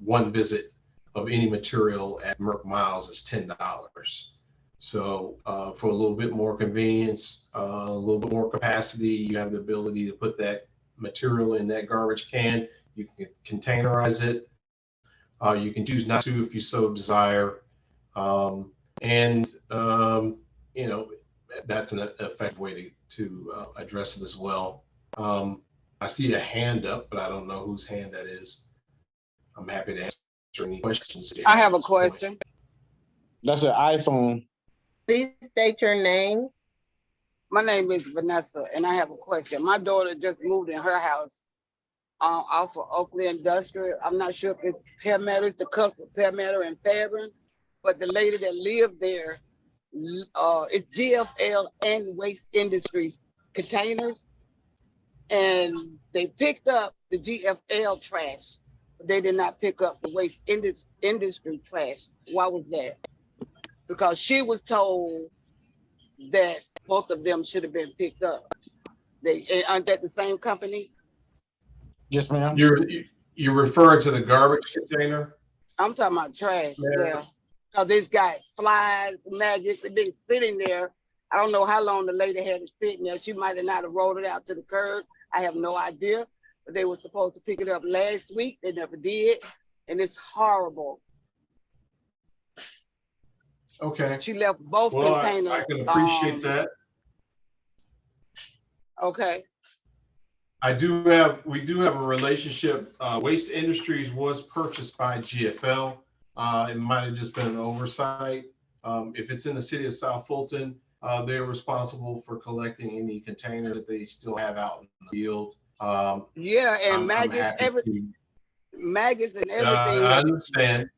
one visit of any material at Merck Miles is $10. So for a little bit more convenience, a little bit more capacity, you have the ability to put that material in that garbage can. You can containerize it. You can choose not to if you so desire. That's an effective way to address it as well. I see a hand up, but I don't know whose hand that is. I'm happy to answer any questions. I have a question. That's an iPhone. Please state your name. My name is Vanessa, and I have a question. My daughter just moved in her house off of Oakley Industrial. I'm not sure if it's Pearmeadows, the cusp of Pearmeadow and Fairburn, but the lady that lived there, it's GFL and Waste Industries containers, and they picked up the GFL trash, but they did not pick up the Waste Industry trash. Why was that? Because she was told that both of them should have been picked up. Aren't that the same company? Yes, ma'am. You're referring to the garbage container? I'm talking about trash. Yeah. So this got flies, maggots, and been sitting there. I don't know how long the lady had it sitting there. She might have not have rolled it out to the curb. I have no idea. But they were supposed to pick it up last week. They never did. And it's horrible. Okay. She left both Well, containers. I can appreciate that. Okay. We do have a relationship. Waste Industries was purchased by GFL. It might have just been an oversight. If it's in the city of South Fulton, they're responsible for collecting any container that they still have out in the field. Yeah, and I'm maggots, happy to. maggots and everything. I understand.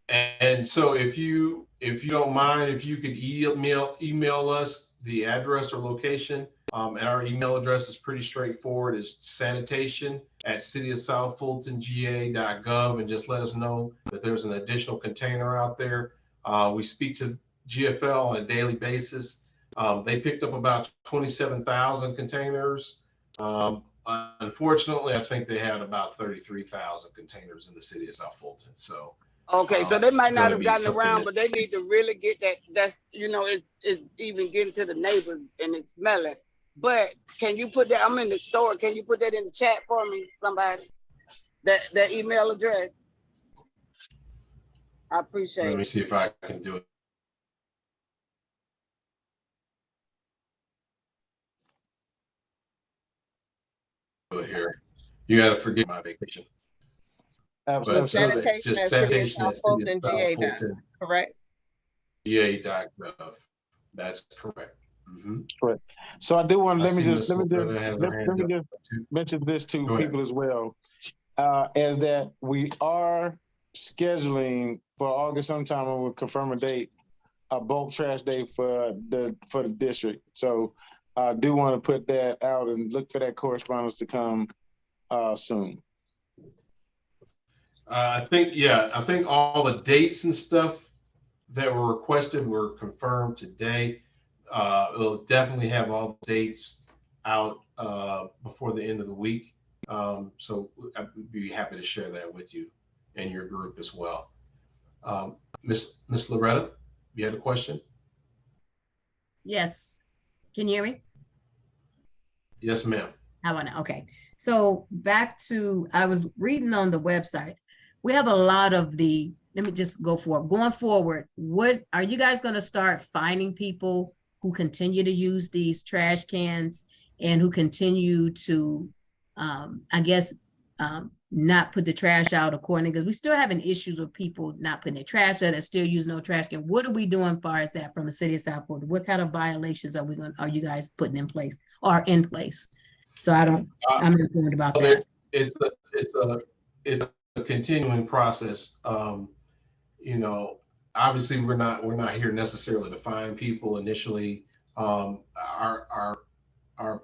And so if you don't mind, if you could email us the address or location, and our email address is pretty straightforward. It's sanitation@cityofsouthfultonga.gov, and just let us know that there's an additional container out there. We speak to GFL on a daily basis. They picked up about 27,000 containers. Unfortunately, I think they had about 33,000 containers in the city of South Fulton. So. Okay, so they might not have gotten something around, but they need to really get that. That's, it's even getting to the neighbors and it's smelling. But can you put that? I'm in the store. Can you put that in the chat for me, somebody? That email address. I appreciate it. Let me see if I can do it here. You got to forgive my vacation. Absolutely. But so it's just sanitation at GA.gov, correct? GA.gov. That's correct. Correct. So I do want to let me see just Ms. Loretta has her hand up, too. mention this to Go ahead. people as well. As that we are scheduling for August sometime, and we'll confirm a date, a bulk trash day for the district. So I do want to put that out and look for that correspondence to come soon. I think all the dates and stuff that were requested were confirmed today. We'll definitely have all the dates out before the end of the week. So I'd be happy to share that with you and your group as well. Miss Loretta, you had a question? Yes. Can you hear me? Yes, ma'am. How about now? Okay. So back to, I was reading on the website. We have a lot of let me just go for it. Going forward, what are you guys going to start finding people who continue to use these trash cans and who continue to, not put the trash out accordingly? Because we still having issues with people not putting their trash out and still using no trash can. What are we doing as far as that from the city of South Florida? What kind of violations are you guys putting in place or in place? So I'm informed about that. It's a continuing process. Obviously we're not here necessarily to find people initially. Our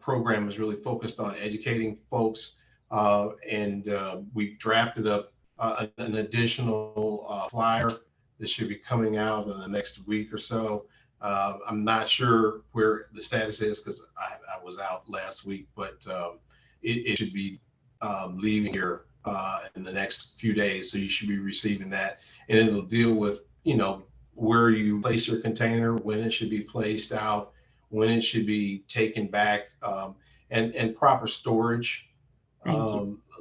program is really focused on educating folks, and we've drafted up an additional flyer that should be coming out in the next week or so. I'm not sure where the status is because I was out last week, but it should be leaving here in the next few days. So you should be receiving that, and it'll deal with, where you place your container, when it should be placed out, when it should be taken back, and proper storage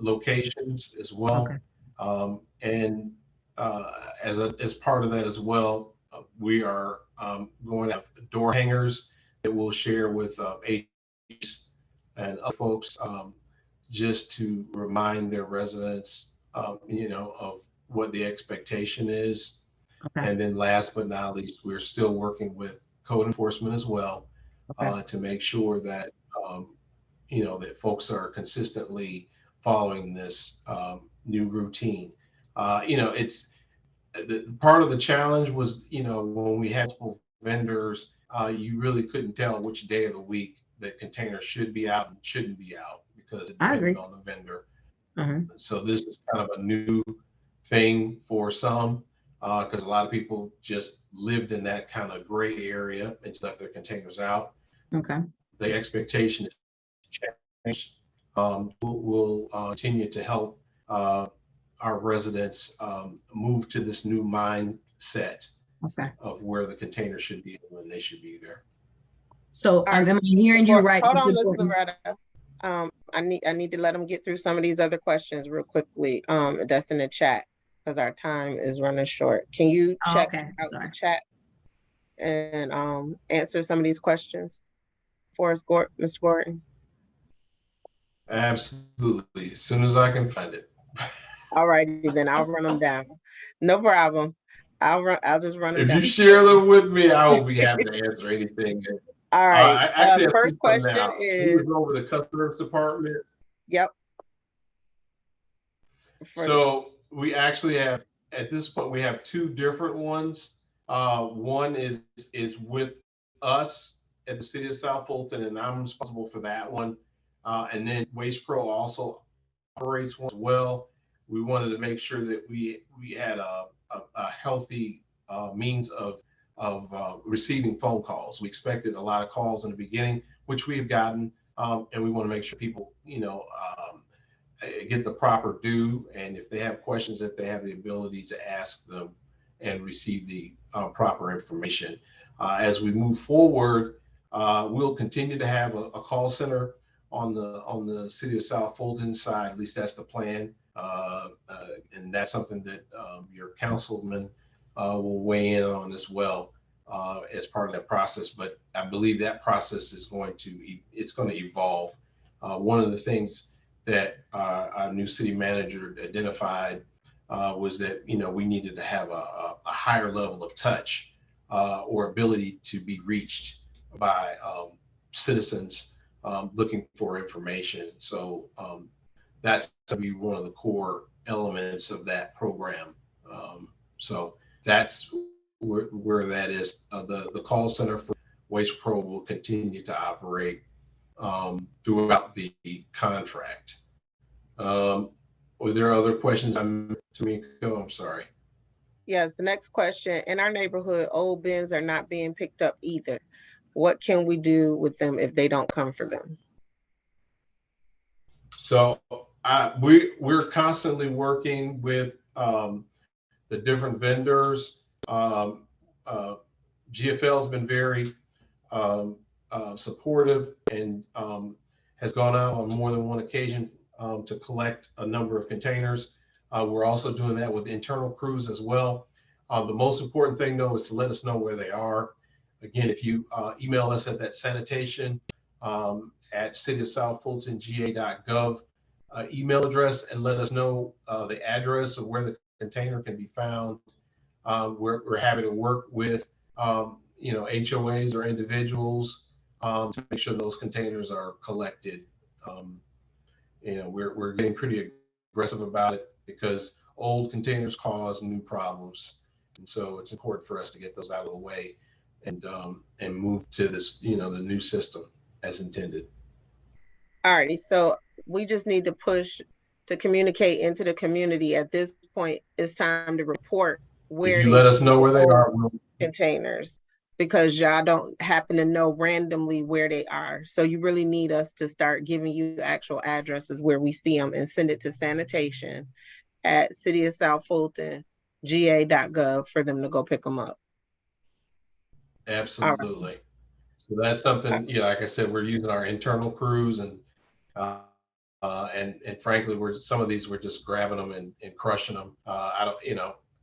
locations as well. Okay. And as part of that as well, we are going to have door hangers that we'll share with agents and other folks, just to remind their residents, of what the expectation is. Okay. And then last but not least, we're still working with code enforcement as well, to make sure that, that folks are consistently following this new routine. It's part of the challenge was, when we had multiple vendors, you really couldn't tell which day of the week that container should be out and shouldn't be out because it depended on the vendor. So this is kind of a new thing for some, because a lot of people just lived in that kind of gray area and left their containers out. Okay. The expectation is change. We'll continue to help our residents move to this new mindset of where the container should be and when they should be there. So am I hearing you right? Hold on, Ms. Loretta. I need to let them get through some of these other questions real quickly. That's in the chat. because our time is running short. Can you Oh, check okay, out the sorry. chat and answer some of these questions for us, Mr. Gordon? Absolutely. As soon as I can find it. All righty, then I'll run them down. No problem. I'll just run them If down. you share them with me, I will be happy to answer anything. All right. I actually have First two of them question now. is, Who's over the customer department? yep. So we actually have, at this point, we have two different ones. One is with us at the city of South Fulton, and I'm responsible for that one. And then Waste Pro also operates one as well. We wanted to make sure that we had a healthy means of receiving phone calls. We expected a lot of calls in the beginning, which we have gotten, and we want to make sure people, get the proper due, and if they have questions, that they have the ability to ask them and receive the proper information. As we move forward, we'll continue to have a call center on the city of South Fulton side. At least that's the plan, and that's something that your councilman will weigh in on as well as part of that process. But I believe that process is going to evolve. One of the things that our new city manager identified was that we needed to have a higher level of touch or ability to be reached by citizens looking for information. So that's to be one of the core elements of that program. So that's where that is. The call center for Waste Pro will continue to operate throughout the contract. Were there other questions? Tamiko, I'm sorry. Yes, the next question. In our neighborhood, old bins are not being picked up either. What can we do with them if they don't come for them? So we're constantly working with the different vendors. GFL has been very supportive and has gone out on more than one occasion to collect a number of containers. We're also doing that with internal crews as well. The most important thing, though, is to let us know where they are. Again, if you email us at that sanitation at cityofsouthfultonga.gov email address and let us know the address of where the container can be found. We're happy to work with HOAs or individuals to make sure those containers are collected. We're getting pretty aggressive about it because old containers cause new problems, and so it's important for us to get those out of the way and move to this, the new system as intended. All righty, so we just need to push to communicate into the community. At this point, it's time to report where If you let us know where they are, containers, because y'all don't happen to know randomly where they are. So you really need us to start giving you actual addresses where we see them and send it to sanitation at City of South Fulton, ga.gov for them to go pick them up. Absolutely. Right. So that's something, like I said, we're using our internal crews and frankly, some of these we're just grabbing them and crushing them.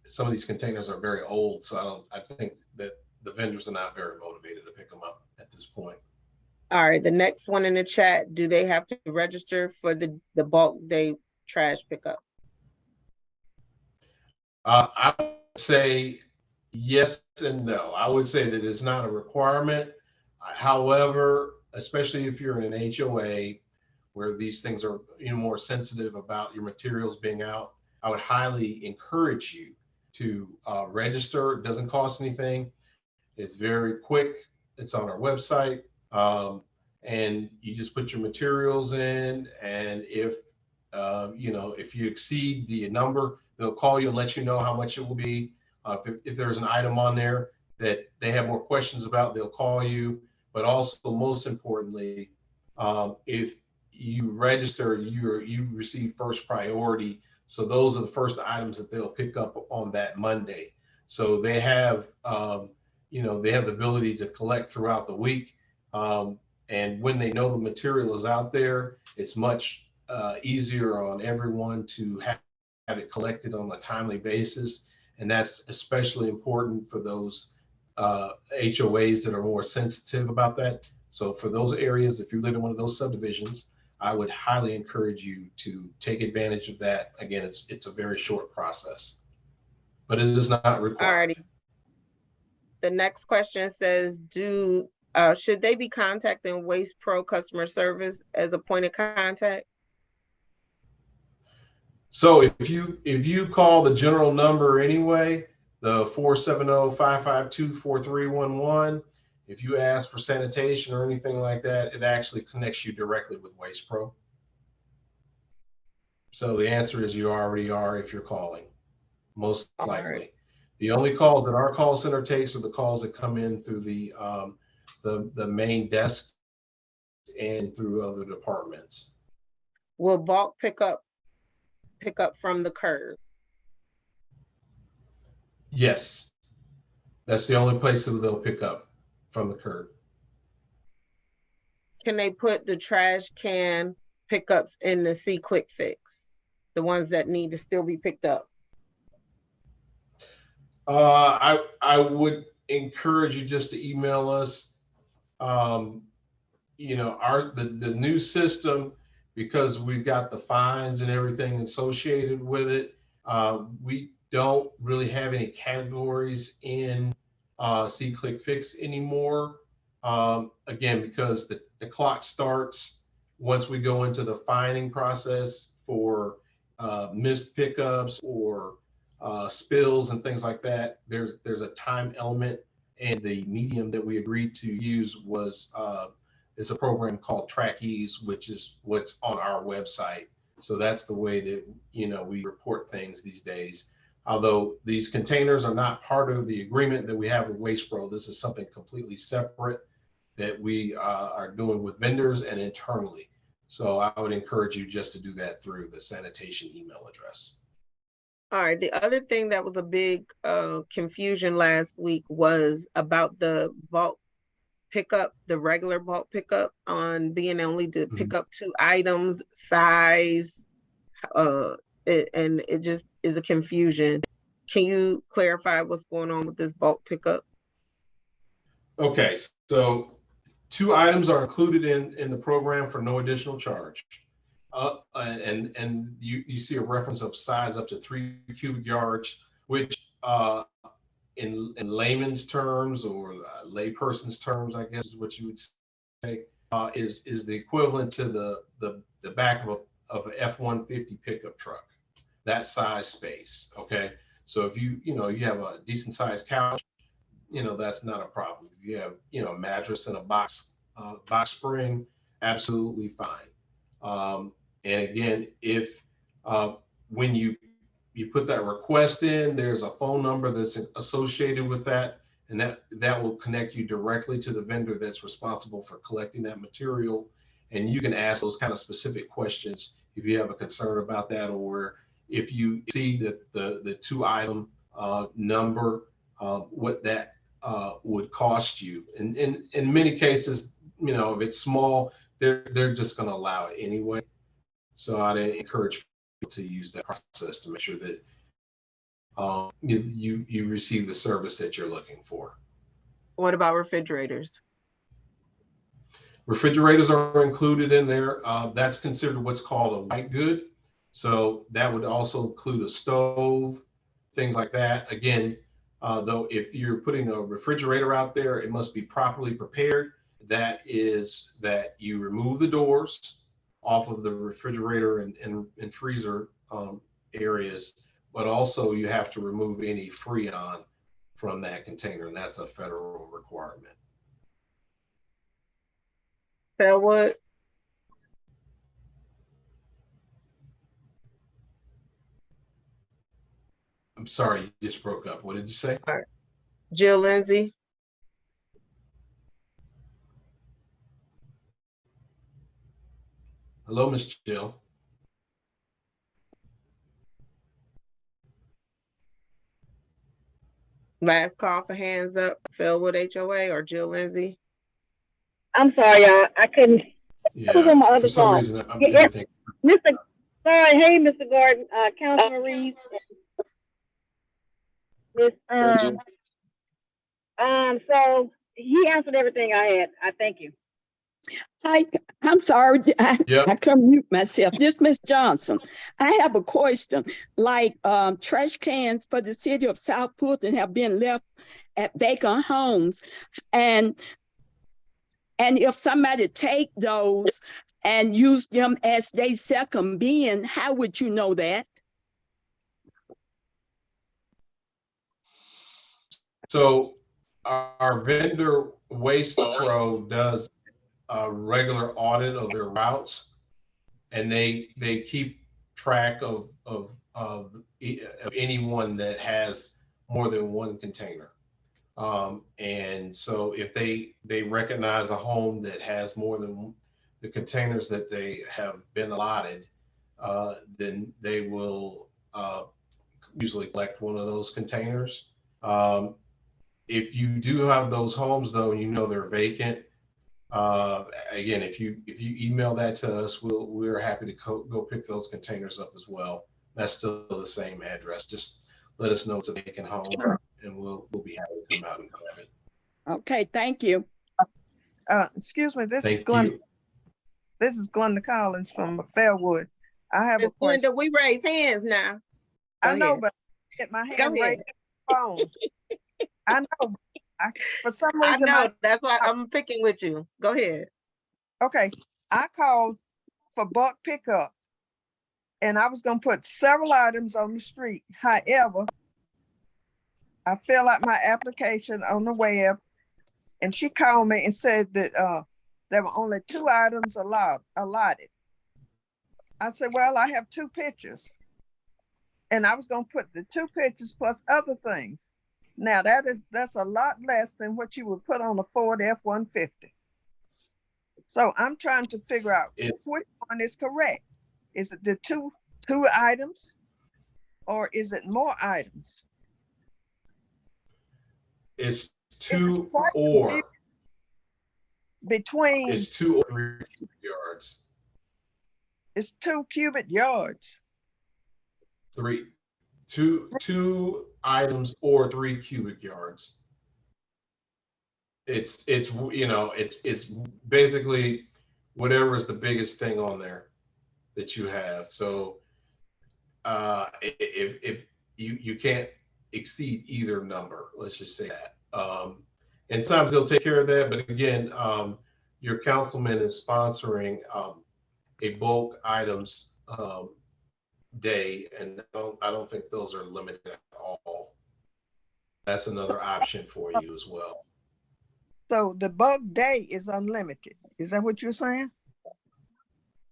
Some of these containers are very old, so I think that the vendors are not very motivated to pick them up at this point. All right, the next one in the chat, do they have to register for the bulk day trash pickup? I would say yes and no. I would say that it's not a requirement. However, especially if you're in an HOA where these things are more sensitive about your materials being out, I would highly encourage you to register. It doesn't cost anything. It's very quick. It's on our website. And you just put your materials in, and if you exceed the number, they'll call you and let you know how much it will be. If there's an item on there that they have more questions about, they'll call you. But also, most importantly, if you register, you receive first priority. So those are the first items that they'll pick up on that Monday. So they have, they have the ability to collect throughout the week. And when they know the material is out there, it's much easier on everyone to have it collected on a timely basis. And that's especially important for those HOAs that are more sensitive about that. So for those areas, if you live in one of those subdivisions, I would highly encourage you to take advantage of that. Again, it's a very short process, but it is not required. Alrighty. The next question says, should they be contacting Waste Pro customer service as a point of contact? So if you call the general number anyway, the 470-552-4311, if you ask for sanitation or anything like that, it actually connects you directly with Waste Pro. So the answer is you already are if you're calling, most likely. Right. The only calls that our call center takes are the calls that come in through the main desk and through other departments. Will bulk pick up from the curb? Yes, that's the only place that they'll pick up from the curb. Can they put the trash can pickups in the C-Click Fix, the ones that need to still be picked up? I would encourage you just to email us. You know, the new system, because we've got the fines and everything associated with it, we don't really have any categories in C-Click Fix anymore. Again, because the clock starts once we go into the fining process for missed pickups or spills and things like that. There's a time element, and the medium that we agreed to use was it's a program called Track Ease, which is what's on our website. So that's the way that, you know, we report things these days. Although these containers are not part of the agreement that we have with Waste Pro, this is something completely separate that we are doing with vendors and internally. So I would encourage you just to do that through the sanitation email address. All right. The other thing that was a big confusion last week was about the bulk pickup, the regular bulk pickup, on being only to pick up 2 items, size, and it just is a confusion. Can you clarify what's going on with this bulk pickup? Okay, so 2 items are included in the program for no additional charge. And you see a reference of size up to 3 cubic yards, which in layman's terms or layperson's terms, I guess is what you would say, is the equivalent to the back of an F-150 pickup truck, that size space. Okay, so if you have a decent sized couch, that's not a problem. If you have a mattress and a box spring, absolutely fine. And again, if when you put that request in, there's a phone number that's associated with that, and that will connect you directly to the vendor that's responsible for collecting that material. And you can ask those kind of specific questions if you have a concern about that, or if you see that the 2 item number, what that would cost you. And in many cases, if it's small, they're just going to allow it anyway. So I'd encourage people to use that process to make sure that you receive the service that you're looking for. What about refrigerators? Refrigerators are included in there. That's considered what's called a white good. So that would also include a stove, things like that. Again, though, if you're putting a refrigerator out there, it must be properly prepared. That is that you remove the doors off of the refrigerator and freezer areas, but also you have to remove any Freon from that container, and that's a federal requirement. Bellwood? I'm sorry, you just broke up. What did you say? All right. Jill Lindsay? Hello, Ms. Jill. Last call for hands up, Bellwood HOA or Jill Lindsay? I'm sorry, y'all. I couldn't. Yeah, I was on my for other some phone. reason, Mr. Sorry, hey, Mr. Gordon, Councilman Reeves. Miss, so he answered everything I had. I thank you. Hi, I'm sorry, Yep. I couldn't mute myself. This Miss Johnson. I have a question. Like trash cans for the city of South Fulton have been left at vacant homes. And if somebody take those and use them as they second bin, how would you know that? So our vendor Waste Pro does a regular audit of their routes, and they keep track of anyone that has more than one container. And so if they recognize a home that has more than the containers that they have been allotted, then they will usually collect one of those containers. If you do have those homes though, you know they're vacant, again, if you email that to us, we're happy to go pick those containers up as well. That's still the same address. Just let us know it's a vacant home, and we'll be happy to come out and grab it. Okay, thank you. Excuse me, this is Thank Glenn. you. This is Glenda Collins from Fairwood. I have a Miss question. Glenda, we raise hands now. I Go know, ahead. but get my Go hand ahead. raised on the phone. I know. For some I reason, know. That's why I'm picking with you. Go ahead. okay. I called for bulk pickup, and I was gonna put several items on the street. However, I filled out my application on the web, and she called me and said that there were only 2 items allotted. I said, well, I have 2 pictures. And I was gonna put the 2 pictures plus other things. Now that's a lot less than what you would put on a Ford F-150. So I'm trying to figure out which one is correct. Is it the two items, or is it more items? It's 2 or. Between. It's 2 or 3 yards. It's 2 cubic yards. 2 items or 3 cubic yards. It's basically whatever is the biggest thing on there that you have. So if you can't exceed either number, let's just say that. And sometimes they'll take care of that, but again, your councilman is sponsoring a bulk items day, and I don't think those are limited at all. That's another option for you as well. So the bulk day is unlimited. Is that what you're saying?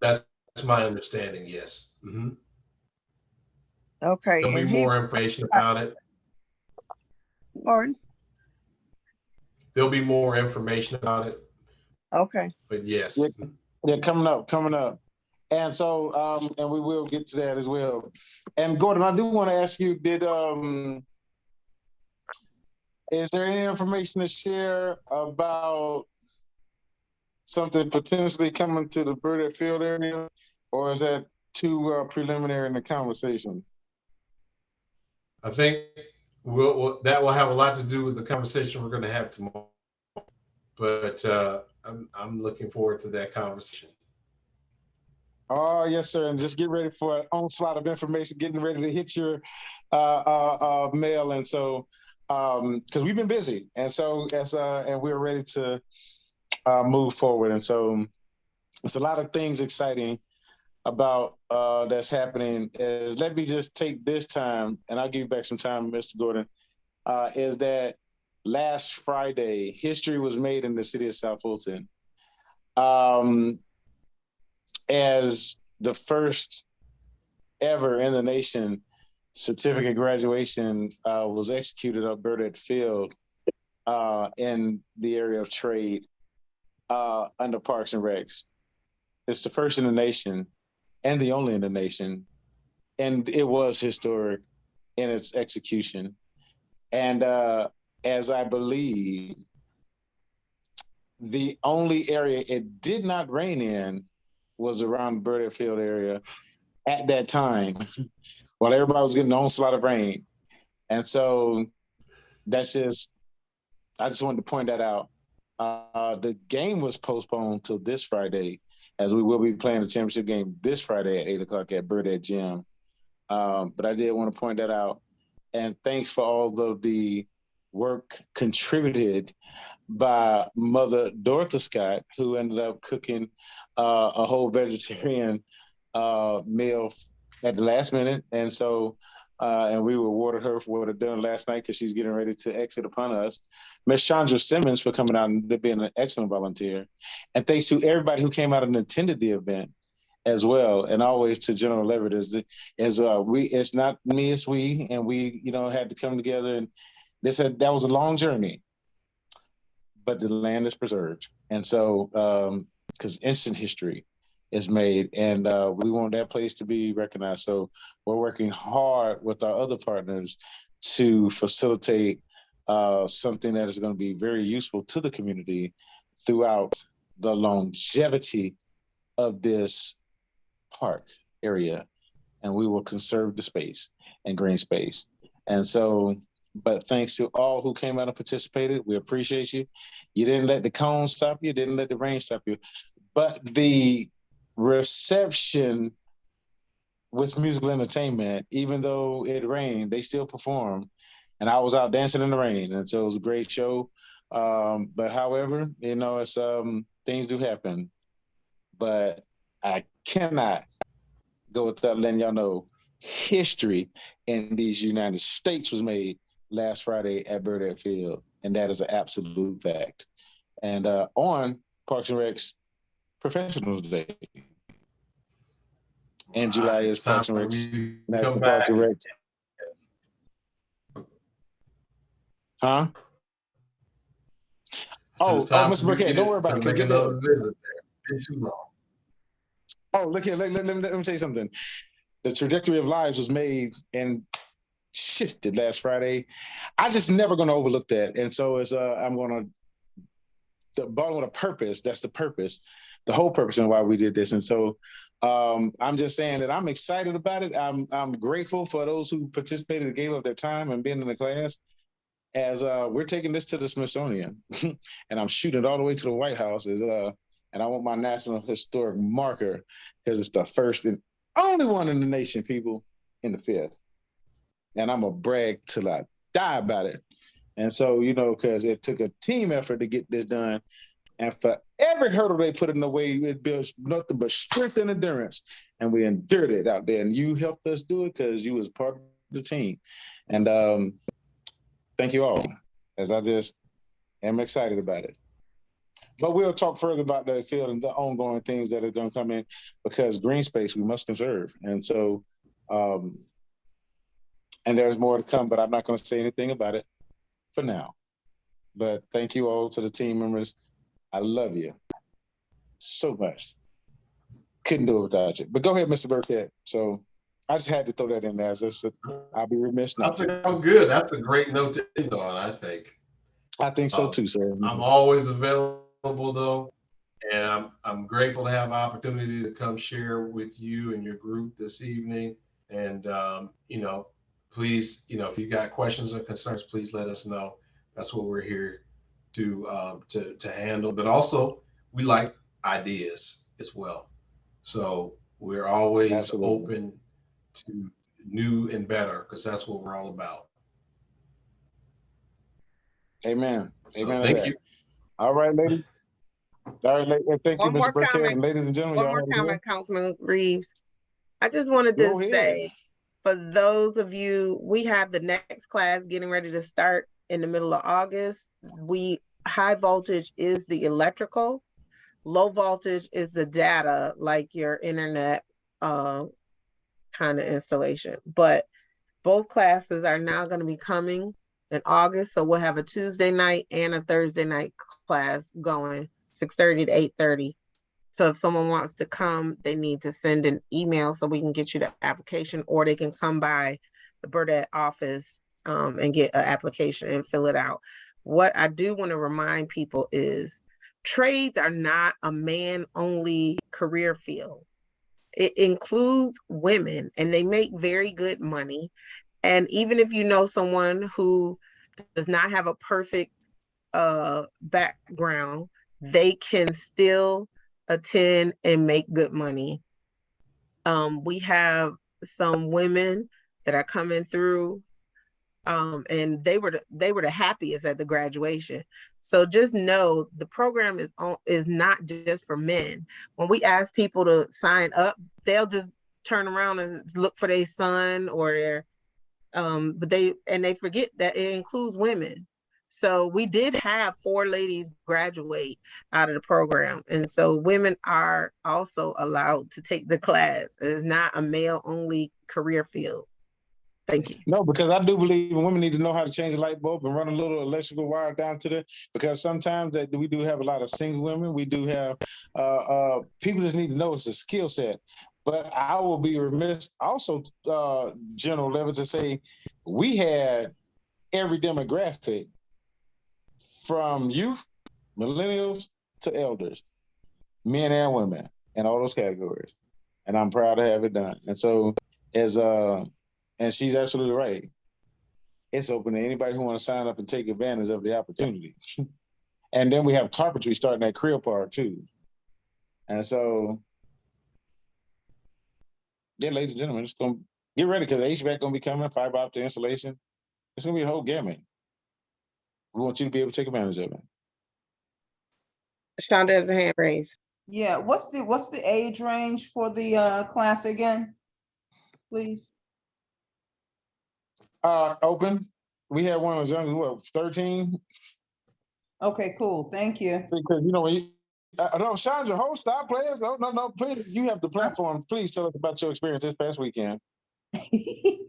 That's my understanding, yes. Mm-hmm. Okay. There'll be more information about it. Pardon? There'll be more information about it. Okay. But yes. Yeah, coming up. And so, and we will get to that as well. And Gordon, I do want to ask you, is there any information to share about something potentially coming to the Burdett Field area, or is that too preliminary in the conversation? I think that will have a lot to do with the conversation we're going to have tomorrow. But I'm looking forward to that conversation. Oh, yes, sir. And just get ready for an onslaught of information, getting ready to hit your mail. And so, because we've been busy, and so and we're ready to move forward. And so, it's a lot of things exciting about that's happening. Let me just take this time, and I'll give you back some time, Mr. Gordon. Is that last Friday, history was made in the city of South Fulton. As the first ever in the nation certificate graduation was executed at Burdett Field in the area of trade under Parks and Recs. It's the first in the nation and the only in the nation. And it was historic in its execution. And as I believe, the only area it did not rain in was around the Burdett Field area. at that time while everybody was getting the onslaught of rain. And so that's just, I just wanted to point that out. The game was postponed till this Friday, as we will be playing the championship game this Friday at 8 o'clock at Burdett Gym. But I did want to point that out. And thanks for all of the work contributed by Mother Dorothy Scott, who ended up cooking a whole vegetarian meal at the last minute. And so, and we rewarded her for what had done last night because she's getting ready to exit upon us. Miss Chandra Simmons for coming out and being an excellent volunteer. And thanks to everybody who came out and attended the event as well. And always to General Levitt it's not me, it's we, and we, had to come together. And that was a long journey, but the land is preserved. And so, because instant history is made, and we want that place to be recognized. So we're working hard with our other partners to facilitate something that is going to be very useful to the community throughout the longevity of this park area. And we will conserve the space and green space. And so, but thanks to all who came out and participated. We appreciate you. You didn't let the cones stop you, didn't let the rain stop you. But the reception with musical entertainment, even though it rained, they still performed. And I was out dancing in the rain. And so it was a great show. But however, it's things do happen. But I cannot go without letting y'all know history in these United States was made last Friday at Burdett Field. And that is an absolute fact. And on Parks and Rec's Professionals Day. And July is Parks and Rec's National Parks and Rec. Huh? Mr. Burkett, don't worry about it. Make another visit there. Been too long. Oh, look here, let me say something. The trajectory of lives was made and shifted last Friday. I just never going to overlook that. And so I'm going to, but with a purpose, that's the purpose, the whole purpose and why we did this. And so I'm just saying that I'm excited about it. I'm grateful for those who participated and gave up their time and being in the class, as we're taking this to the Smithsonian and I'm shooting it all the way to the White House and I want my National Historic Marker because it's the first and only one in the nation, people, in the 5th. And I'm going to brag till I die about it. And so, because it took a team effort to get this done. And for every hurdle they put in the way, it builds nothing but strength and endurance. And we endured it out there. And you helped us do it because you was part of the team. And thank you all, as I just am excited about it. But we'll talk further about the field and the ongoing things that are going to come in, because green space we must conserve. And so, and there's more to come, but I'm not going to say anything about it for now. But thank you all to the team members. I love you so much. Couldn't do it without you. But go ahead, Mr. Burkett. So I just had to throw that in there. I'll be remiss not to. I'm good. That's a great note to end on, I think. I think so too, sir. I'm always available though, and I'm grateful to have the opportunity to come share with you and your group this evening. And please, if you got questions or concerns, please let us know. That's what we're here to handle. But also, we like ideas as well. So we're always open to new and better, because that's what we're all about. Amen. Amen. So thank you. All right, ladies. All right, thank you, Mr. Burkett. And ladies and gentlemen. One more comment, Councilman Reeves. I just wanted to say, for those of you, we have the next class getting ready to start in the middle of August. High voltage is the electrical, low voltage is the data, like your internet kind of installation. But both classes are now going to be coming in August. So we'll have a Tuesday night and a Thursday night class going 6:30 to 8:30. So if someone wants to come, they need to send an email so we can get you the application, or they can come by the Burdett office and get an application and fill it out. What I do want to remind people is trades are not a man-only career field. it includes women, and they make very good money. And even if you know someone who does not have a perfect background, they can still attend and make good money. We have some women that are coming through, and they were the happiest at the graduation. So just know the program is not just for men. When we ask people to sign up, they'll just turn around and look for their son or their but they forget that it includes women. So we did have 4 ladies graduate out of the program. And so women are also allowed to take the class. It's not a male only career field. Thank you. No, because I do believe women need to know how to change a light bulb and run a little electrical wire down to the, because sometimes that we do have a lot of single women. We do have people just need to know it's a skill set. But I will be remiss also, General Levitt, to say we had every demographic from youth, millennials to elders, men and women, in all those categories. And I'm proud to have it done. And so and she's absolutely right. It's open to anybody who want to sign up and take advantage of the opportunity. And then we have carpentry starting at Creel Park too. And so, yeah, ladies and gentlemen, just gonna get ready because the HVAC gonna be coming, fiber optic installation. It's gonna be a whole gamut. We want you to be able to take advantage of it. Shonda has a hand raised. Yeah, what's the age range for the class again, please? Open. We had one as young as what, 13? Okay, cool. Thank you. Because you know when you no, Chandra, hold, stop, players. No, please. You have the platform. Please tell us about your experience this past weekend. Hey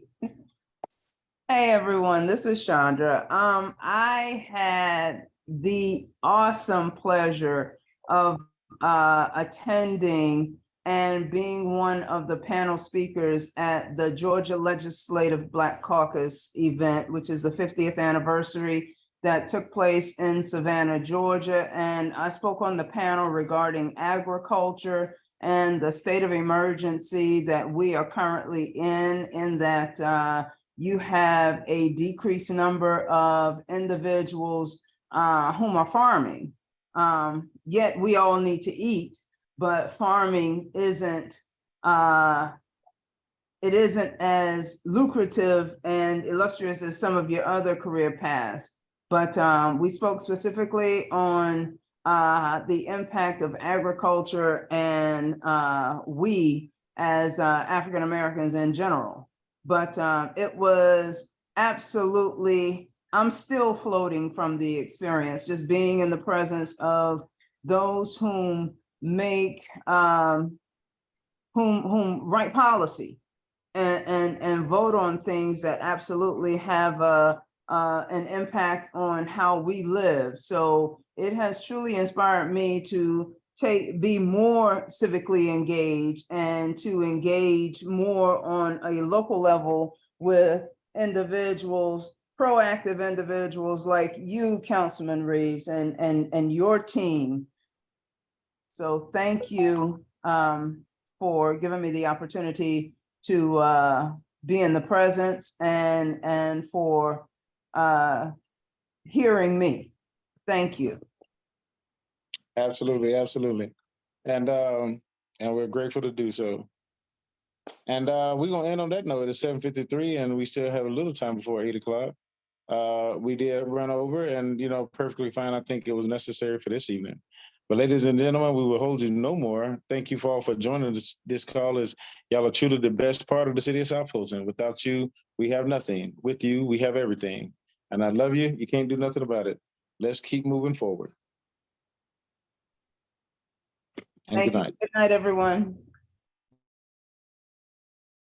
everyone, this is Chandra. I had the awesome pleasure of attending and being one of the panel speakers at the Georgia Legislative Black Caucus event, which is the 50th anniversary that took place in Savannah, Georgia. And I spoke on the panel regarding agriculture and the state of emergency that we are currently in that you have a decreased number of individuals whom are farming. Yet we all need to eat, but farming isn't as lucrative and illustrious as some of your other career paths. But we spoke specifically on the impact of agriculture and we as African Americans in general. But it was absolutely, I'm still floating from the experience, just being in the presence of those whom make, whom write policy and vote on things that absolutely have an impact on how we live. So it has truly inspired me to be more civically engaged and to engage more on a local level with individuals, proactive individuals like you, Councilman Reeves, and your team. So thank you for giving me the opportunity to be in the presence and for hearing me. Thank you. Absolutely, absolutely. And we're grateful to do so. And we're gonna end on that note at 7:53, and we still have a little time before 8 o'clock. We did run over, and perfectly fine. I think it was necessary for this evening. But ladies and gentlemen, we will hold you no more. Thank you for all for joining this call. As y'all are truly the best part of the city of South Fulton. Without you, we have nothing. With you, we have everything. And I love you. You can't do nothing about it. Let's keep moving forward. And Thank good you. night. Good night, everyone.